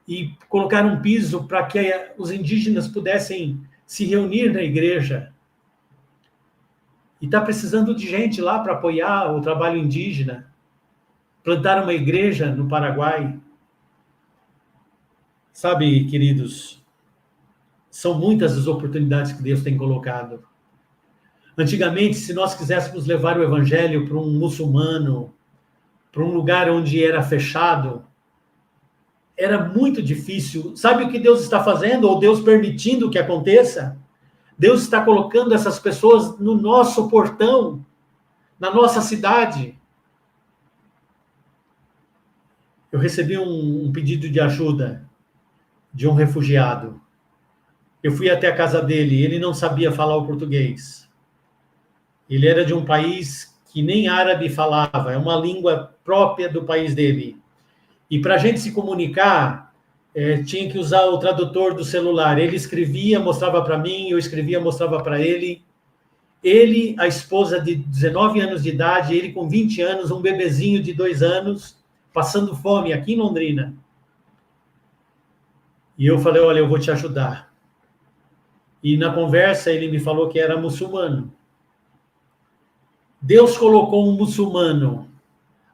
e colocar um piso para que os indígenas pudessem se reunir na igreja. E está precisando de gente lá para apoiar o trabalho indígena. Plantar uma igreja no Paraguai. Sabe, queridos, são muitas as oportunidades que Deus tem colocado. Antigamente, se nós quiséssemos levar o evangelho para um muçulmano, para um lugar onde era fechado, era muito difícil. Sabe o que Deus está fazendo, ou Deus permitindo que aconteça? Deus está colocando essas pessoas no nosso portão, na nossa cidade. Eu recebi um pedido de ajuda de um refugiado. Eu fui até a casa dele, ele não sabia falar o português. Ele era de um país que nem árabe falava, é uma língua própria do país dele. E para a gente se comunicar, tinha que usar o tradutor do celular. Ele escrevia, mostrava para mim, eu escrevia, mostrava para ele. Ele, a esposa de 19 anos de idade, ele com 20 anos, um bebezinho de 2 anos, passando fome aqui em Londrina. E eu falei, olha, eu vou te ajudar. E na conversa ele me falou que era muçulmano. Deus colocou um muçulmano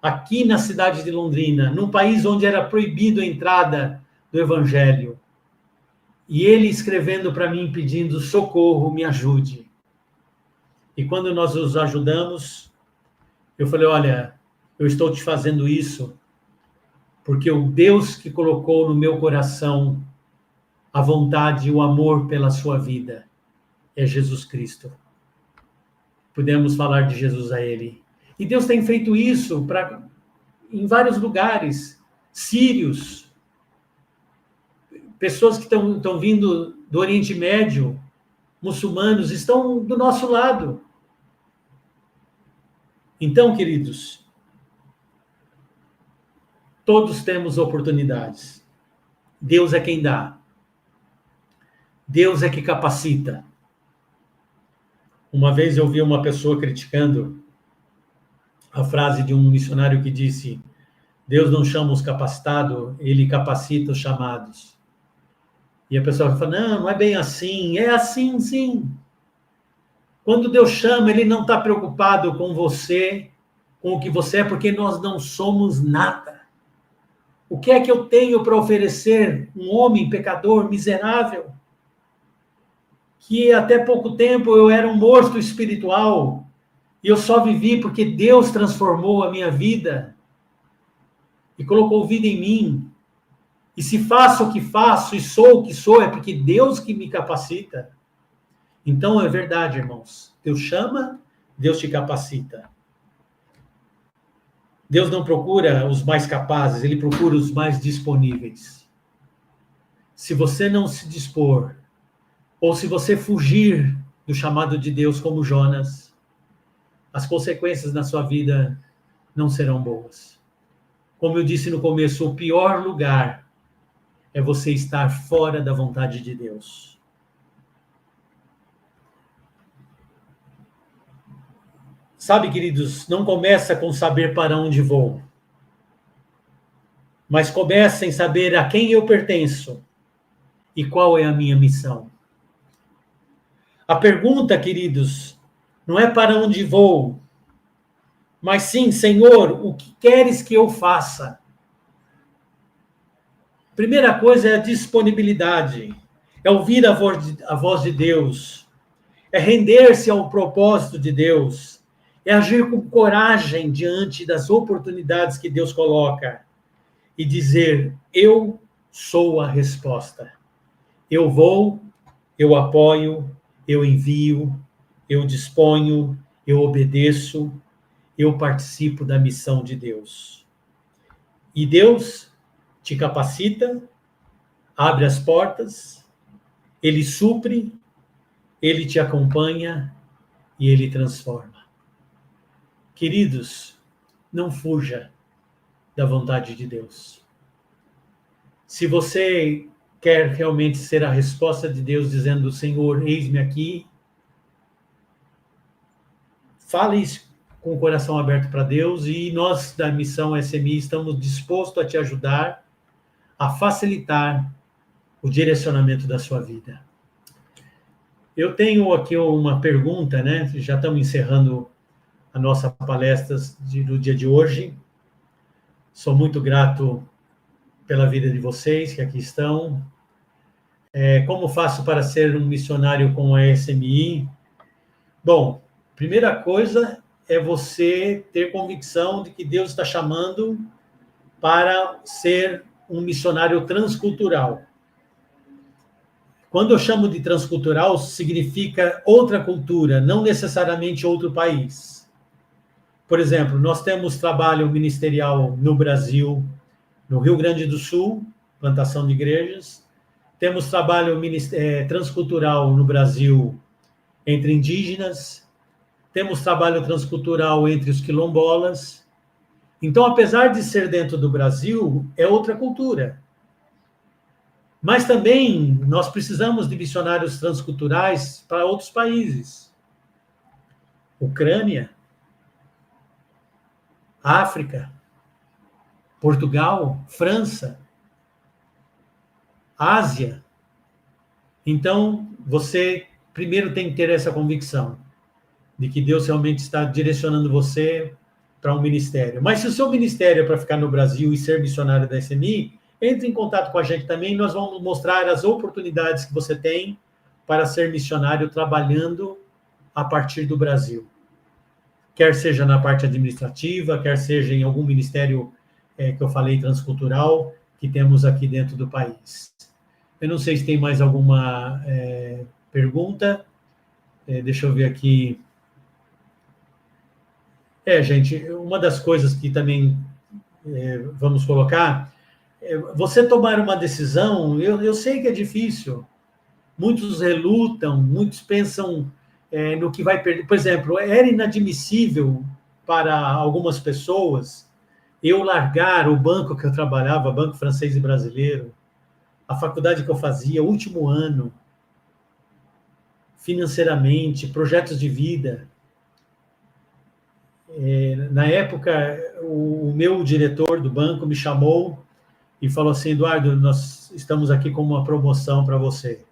aqui na cidade de Londrina, num país onde era proibido a entrada do evangelho. E ele escrevendo para mim, pedindo socorro, me ajude. E quando nós os ajudamos, eu falei, olha, eu estou te fazendo isso porque o Deus que colocou no meu coração a vontade e o amor pela sua vida é Jesus Cristo. Podemos falar de Jesus a ele. E Deus tem feito isso em vários lugares. Sírios, pessoas que estão vindo do Oriente Médio, muçulmanos, estão do nosso lado. Então, queridos, todos temos oportunidades. Deus é quem dá. Deus é que capacita. Uma vez eu vi uma pessoa criticando a frase de um missionário que disse: Deus não chama os capacitados, ele capacita os chamados. E a pessoa fala, não é bem assim. É assim, sim. Quando Deus chama, ele não está preocupado com você, com o que você é, porque nós não somos nada. O que é que eu tenho para oferecer um homem pecador, miserável? Que até pouco tempo eu era um morto espiritual, e eu só vivi porque Deus transformou a minha vida e colocou vida em mim. E se faço o que faço e sou o que sou, é porque Deus que me capacita. Então é verdade, irmãos. Deus chama, Deus te capacita. Deus não procura os mais capazes, ele procura os mais disponíveis. Se você não se dispor, ou se você fugir do chamado de Deus como Jonas, as consequências na sua vida não serão boas. Como eu disse no começo, o pior lugar é você estar fora da vontade de Deus. Sabe, queridos, não começa com saber para onde vou, mas começa em saber a quem eu pertenço e qual é a minha missão. A pergunta, queridos, não é para onde vou, mas sim, Senhor, o que queres que eu faça? Primeira coisa é a disponibilidade, é ouvir a voz de Deus, é render-se ao propósito de Deus, é agir com coragem diante das oportunidades que Deus coloca e dizer, eu sou a resposta. Eu vou, eu apoio, eu envio, eu disponho, eu obedeço, eu participo da missão de Deus. E Deus te capacita, abre as portas, Ele supre, Ele te acompanha e Ele transforma. Queridos, não fuja da vontade de Deus. Se você quer realmente ser a resposta de Deus, dizendo, Senhor, eis-me aqui, fale isso com o coração aberto para Deus e nós da Missão SMI estamos dispostos a te ajudar a facilitar o direcionamento da sua vida. Eu tenho aqui uma pergunta, né? Já estamos encerrando a nossa palestra do dia de hoje. Sou muito grato pela vida de vocês que aqui estão. Como faço para ser um missionário com a SMI? Bom, primeira coisa é você ter convicção de que Deus está chamando para ser um missionário transcultural. Quando eu chamo de transcultural, significa outra cultura, não necessariamente outro país. Por exemplo, nós temos trabalho ministerial no Brasil, no Rio Grande do Sul, plantação de igrejas. Temos trabalho transcultural no Brasil entre indígenas. Temos trabalho transcultural entre os quilombolas. Então, apesar de ser dentro do Brasil, é outra cultura. Mas também nós precisamos de missionários transculturais para outros países. Ucrânia, África, Portugal, França, Ásia. Então, você primeiro tem que ter essa convicção de que Deus realmente está direcionando você para um ministério. Mas se o seu ministério é para ficar no Brasil e ser missionário da SMI, entre em contato com a gente também, nós vamos mostrar as oportunidades que você tem para ser missionário trabalhando a partir do Brasil. Quer seja na parte administrativa, quer seja em algum ministério que eu falei transcultural, que temos aqui dentro do país. Eu não sei se tem mais alguma pergunta. Deixa eu ver aqui. Gente, uma das coisas que também vamos colocar, você tomar uma decisão, eu sei que é difícil. Muitos relutam, muitos pensam no que vai perder. Por exemplo, era inadmissível para algumas pessoas eu largar o banco que eu trabalhava, Banco Francês e Brasileiro, a faculdade que eu fazia, último ano, financeiramente, projetos de vida. Na época, o meu diretor do banco me chamou e falou assim, Eduardo, nós estamos aqui com uma promoção para você.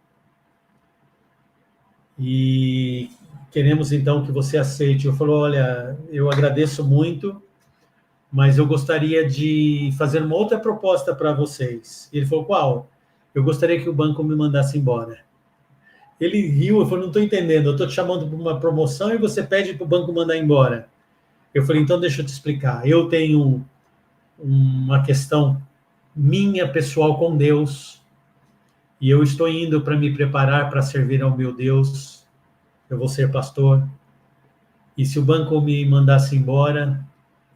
E queremos, então, que você aceite. Eu falei, olha, eu agradeço muito, mas eu gostaria de fazer uma outra proposta para vocês. E ele falou, qual? Eu gostaria que o banco me mandasse embora. Ele riu, eu falei, não estou entendendo, eu estou te chamando para uma promoção e você pede para o banco mandar embora. Eu falei, então deixa eu te explicar. Eu tenho uma questão minha pessoal com Deus e eu estou indo para me preparar para servir ao meu Deus. Eu vou ser pastor. E se o banco me mandasse embora,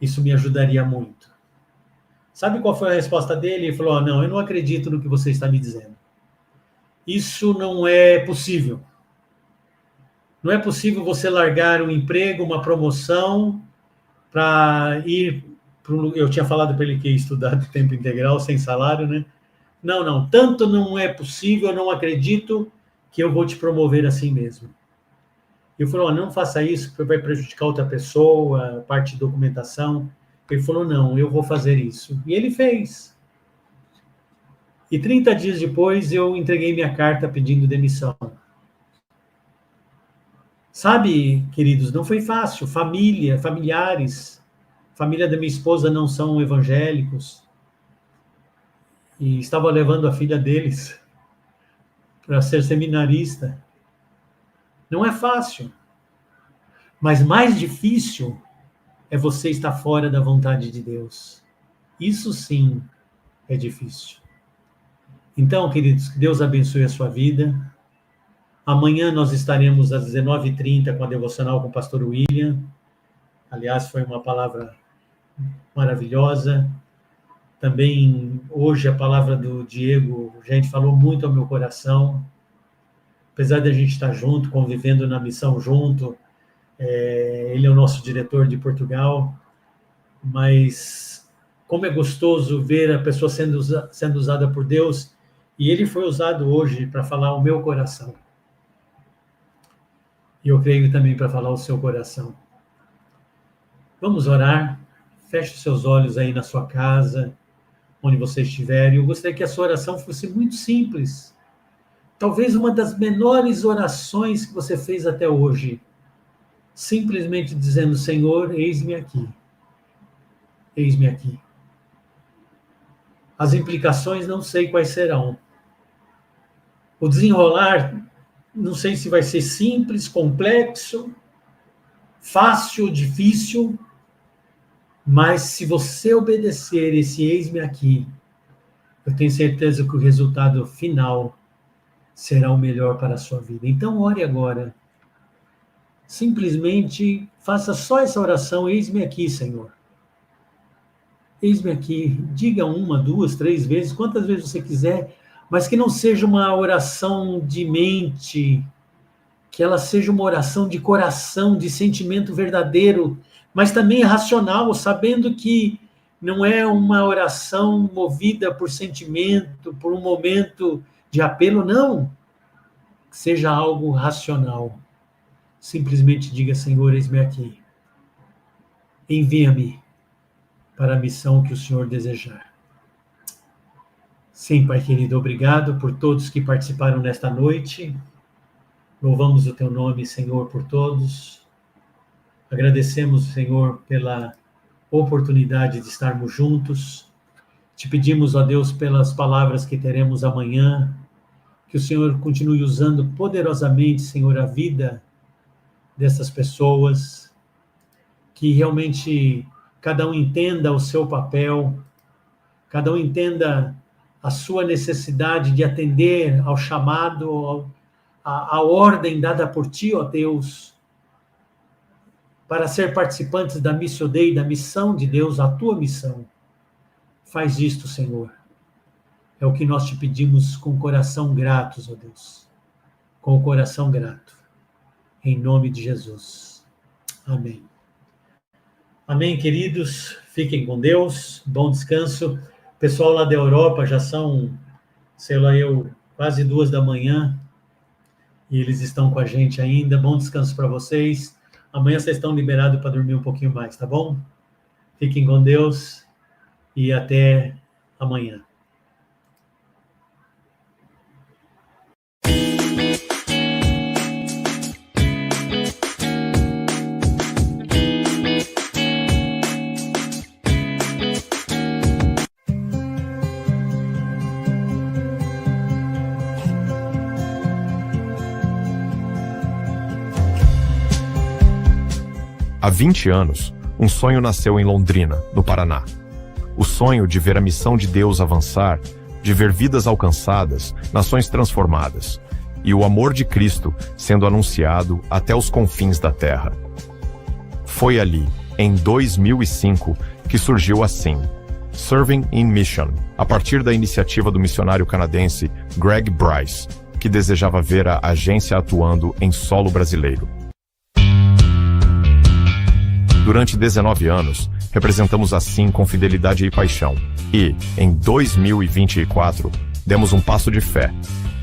isso me ajudaria muito. Sabe qual foi a resposta dele? Ele falou, não, eu não acredito no que você está me dizendo. isso não é possível. Não é possível você largar um emprego, uma promoção, para ir para um lugar. Eu tinha falado para ele que ia estudar de tempo integral, sem salário, né? Não, tanto não é possível, eu não acredito que eu vou te promover assim mesmo. Eu falei, não faça isso, porque vai prejudicar outra pessoa, parte de documentação. Ele falou, não, eu vou fazer isso. E ele fez. E 30 dias depois, eu entreguei minha carta pedindo demissão. Sabe, queridos, não foi fácil. Familiares, família da minha esposa não são evangélicos. E estava levando a filha deles para ser seminarista. Não é fácil. Mas mais difícil é você estar fora da vontade de Deus. Isso sim é difícil. Então, queridos, que Deus abençoe a sua vida. Amanhã nós estaremos às 19h30 com a devocional com o pastor William. Aliás, foi uma palavra maravilhosa. Também hoje a palavra do Diego, gente, falou muito ao meu coração. Apesar de a gente estar junto, convivendo na missão junto, ele é o nosso diretor de Portugal, mas como é gostoso ver a pessoa sendo usada por Deus, e ele foi usado hoje para falar o meu coração. E eu creio também para falar o seu coração. Vamos orar. Feche os seus olhos aí na sua casa, onde você estiver. E eu gostaria que a sua oração fosse muito simples. Talvez uma das menores orações que você fez até hoje. Simplesmente dizendo, Senhor, eis-me aqui. Eis-me aqui. As implicações não sei quais serão. O desenrolar, não sei se vai ser simples, complexo, fácil, difícil, mas se você obedecer esse eis-me aqui, eu tenho certeza que o resultado final será o melhor para a sua vida. Então, ore agora. Simplesmente faça só essa oração, eis-me aqui, Senhor. Eis-me aqui. Diga 1, 2, 3 vezes, quantas vezes você quiser, mas que não seja uma oração de mente, que ela seja uma oração de coração, de sentimento verdadeiro, mas também racional, sabendo que não é uma oração movida por sentimento, por um momento de apelo, não. Seja algo racional. Simplesmente diga, Senhor, eis-me aqui. Envia-me para a missão que o Senhor desejar. Sim, Pai querido, obrigado por todos que participaram nesta noite. Louvamos o teu nome, Senhor, por todos. Agradecemos, Senhor, pela oportunidade de estarmos juntos. Te pedimos, ó Deus, pelas palavras que teremos amanhã, que o Senhor continue usando poderosamente, Senhor, a vida dessas pessoas, que realmente cada um entenda o seu papel, cada um entenda a sua necessidade de atender ao chamado, à ordem dada por Ti, ó Deus, para ser participantes da Missio Dei, da missão de Deus, a Tua missão. Faz isto, Senhor. É o que nós te pedimos com o coração gratos, ó Deus. Com o coração grato. Em nome de Jesus. Amém. Amém, queridos. Fiquem com Deus. Bom descanso. O pessoal lá da Europa já são, sei lá eu, quase 2 da manhã. E eles estão com a gente ainda. Bom descanso para vocês. Amanhã vocês estão liberados para dormir um pouquinho mais, tá bom? Fiquem com Deus e até amanhã. Há 20 anos, um sonho nasceu em Londrina, no Paraná. O sonho de ver a missão de Deus avançar, de ver vidas alcançadas, nações transformadas, e o amor de Cristo sendo anunciado até os confins da terra. Foi ali, em 2005, que surgiu a SIM, Serving in Mission, a partir da iniciativa do missionário canadense Greg Bryce, que desejava ver a agência atuando em solo brasileiro. Durante 19 anos, representamos a SIM com fidelidade e paixão. E, em 2024, demos um passo de fé.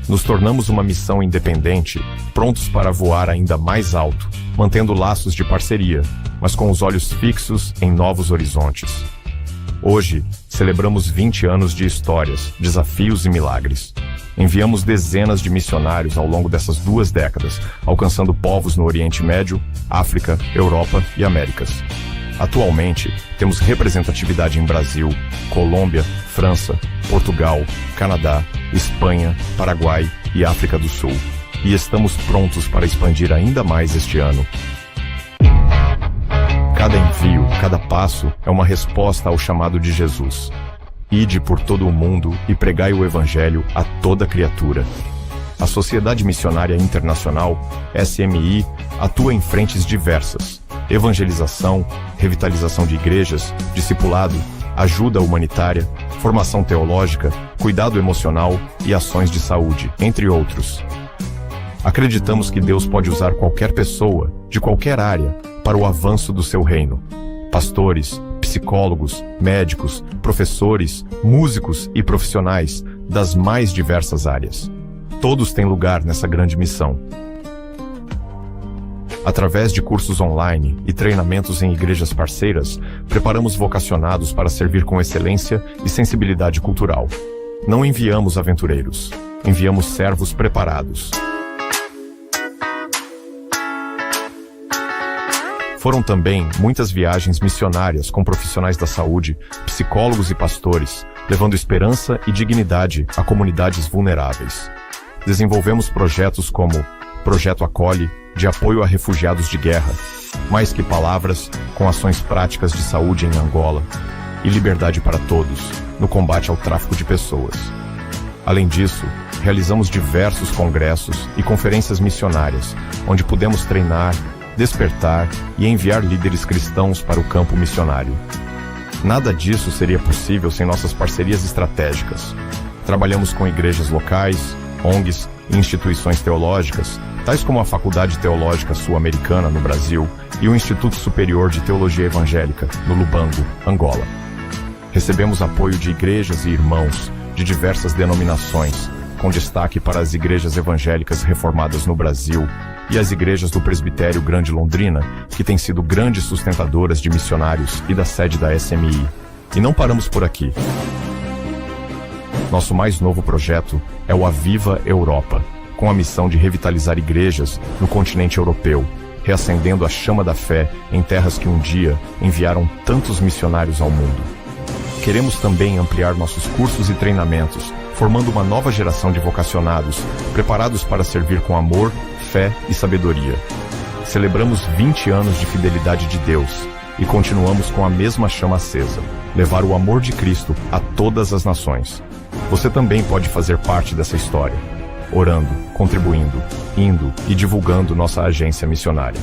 Nos tornamos uma missão independente, prontos para voar ainda mais alto, mantendo laços de parceria, mas com os olhos fixos em novos horizontes. Hoje, celebramos 20 anos de histórias, desafios e milagres. Enviamos dezenas de missionários ao longo dessas 2 décadas, alcançando povos no Oriente Médio, África, Europa e Américas. Atualmente, temos representatividade em Brasil, Colômbia, França, Portugal, Canadá, Espanha, Paraguai e África do Sul. E estamos prontos para expandir ainda mais este ano. Cada envio, cada passo é uma resposta ao chamado de Jesus. Ide por todo o mundo e pregai o Evangelho a toda criatura. A Sociedade Missionária Internacional, SMI, atua em frentes diversas: evangelização, revitalização de igrejas, discipulado, ajuda humanitária, formação teológica, cuidado emocional e ações de saúde, entre outros. Acreditamos que Deus pode usar qualquer pessoa, de qualquer área, para o avanço do seu reino. Pastores, psicólogos, médicos, professores, músicos e profissionais das mais diversas áreas. Todos têm lugar nessa grande missão. Através de cursos online e treinamentos em igrejas parceiras, preparamos vocacionados para servir com excelência e sensibilidade cultural. Não enviamos aventureiros, enviamos servos preparados. Foram também muitas viagens missionárias com profissionais da saúde, psicólogos e pastores, levando esperança e dignidade a comunidades vulneráveis. Desenvolvemos projetos como Projeto Acolhe, de apoio a refugiados de guerra, Mais que Palavras, com ações práticas de saúde em Angola, e Liberdade para Todos, no combate ao tráfico de pessoas. Além disso, realizamos diversos congressos e conferências missionárias, onde pudemos treinar, despertar e enviar líderes cristãos para o campo missionário. Nada disso seria possível sem nossas parcerias estratégicas. Trabalhamos com igrejas locais, ONGs e instituições teológicas, tais como a Faculdade Teológica Sul-Americana no Brasil e o Instituto Superior de Teologia Evangélica no Lubango, Angola. Recebemos apoio de igrejas e irmãos de diversas denominações, com destaque para as igrejas evangélicas reformadas no Brasil e as igrejas do Presbitério Grande Londrina, que têm sido grandes sustentadoras de missionários e da sede da SMI. E não paramos por aqui. Nosso mais novo projeto é o Aviva Europa, com a missão de revitalizar igrejas no continente europeu, reacendendo a chama da fé em terras que um dia enviaram tantos missionários ao mundo. Queremos também ampliar nossos cursos e treinamentos, formando uma nova geração de vocacionados, preparados para servir com amor, fé e sabedoria. Celebramos 20 anos de fidelidade de Deus e continuamos com a mesma chama acesa, levar o amor de Cristo a todas as nações. Você também pode fazer parte dessa história, orando, contribuindo, indo e divulgando nossa agência missionária.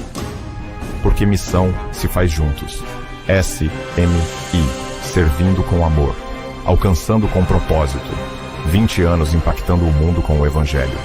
Porque missão se faz juntos. SMI, servindo com amor, alcançando com propósito. 20 anos impactando o mundo com o Evangelho.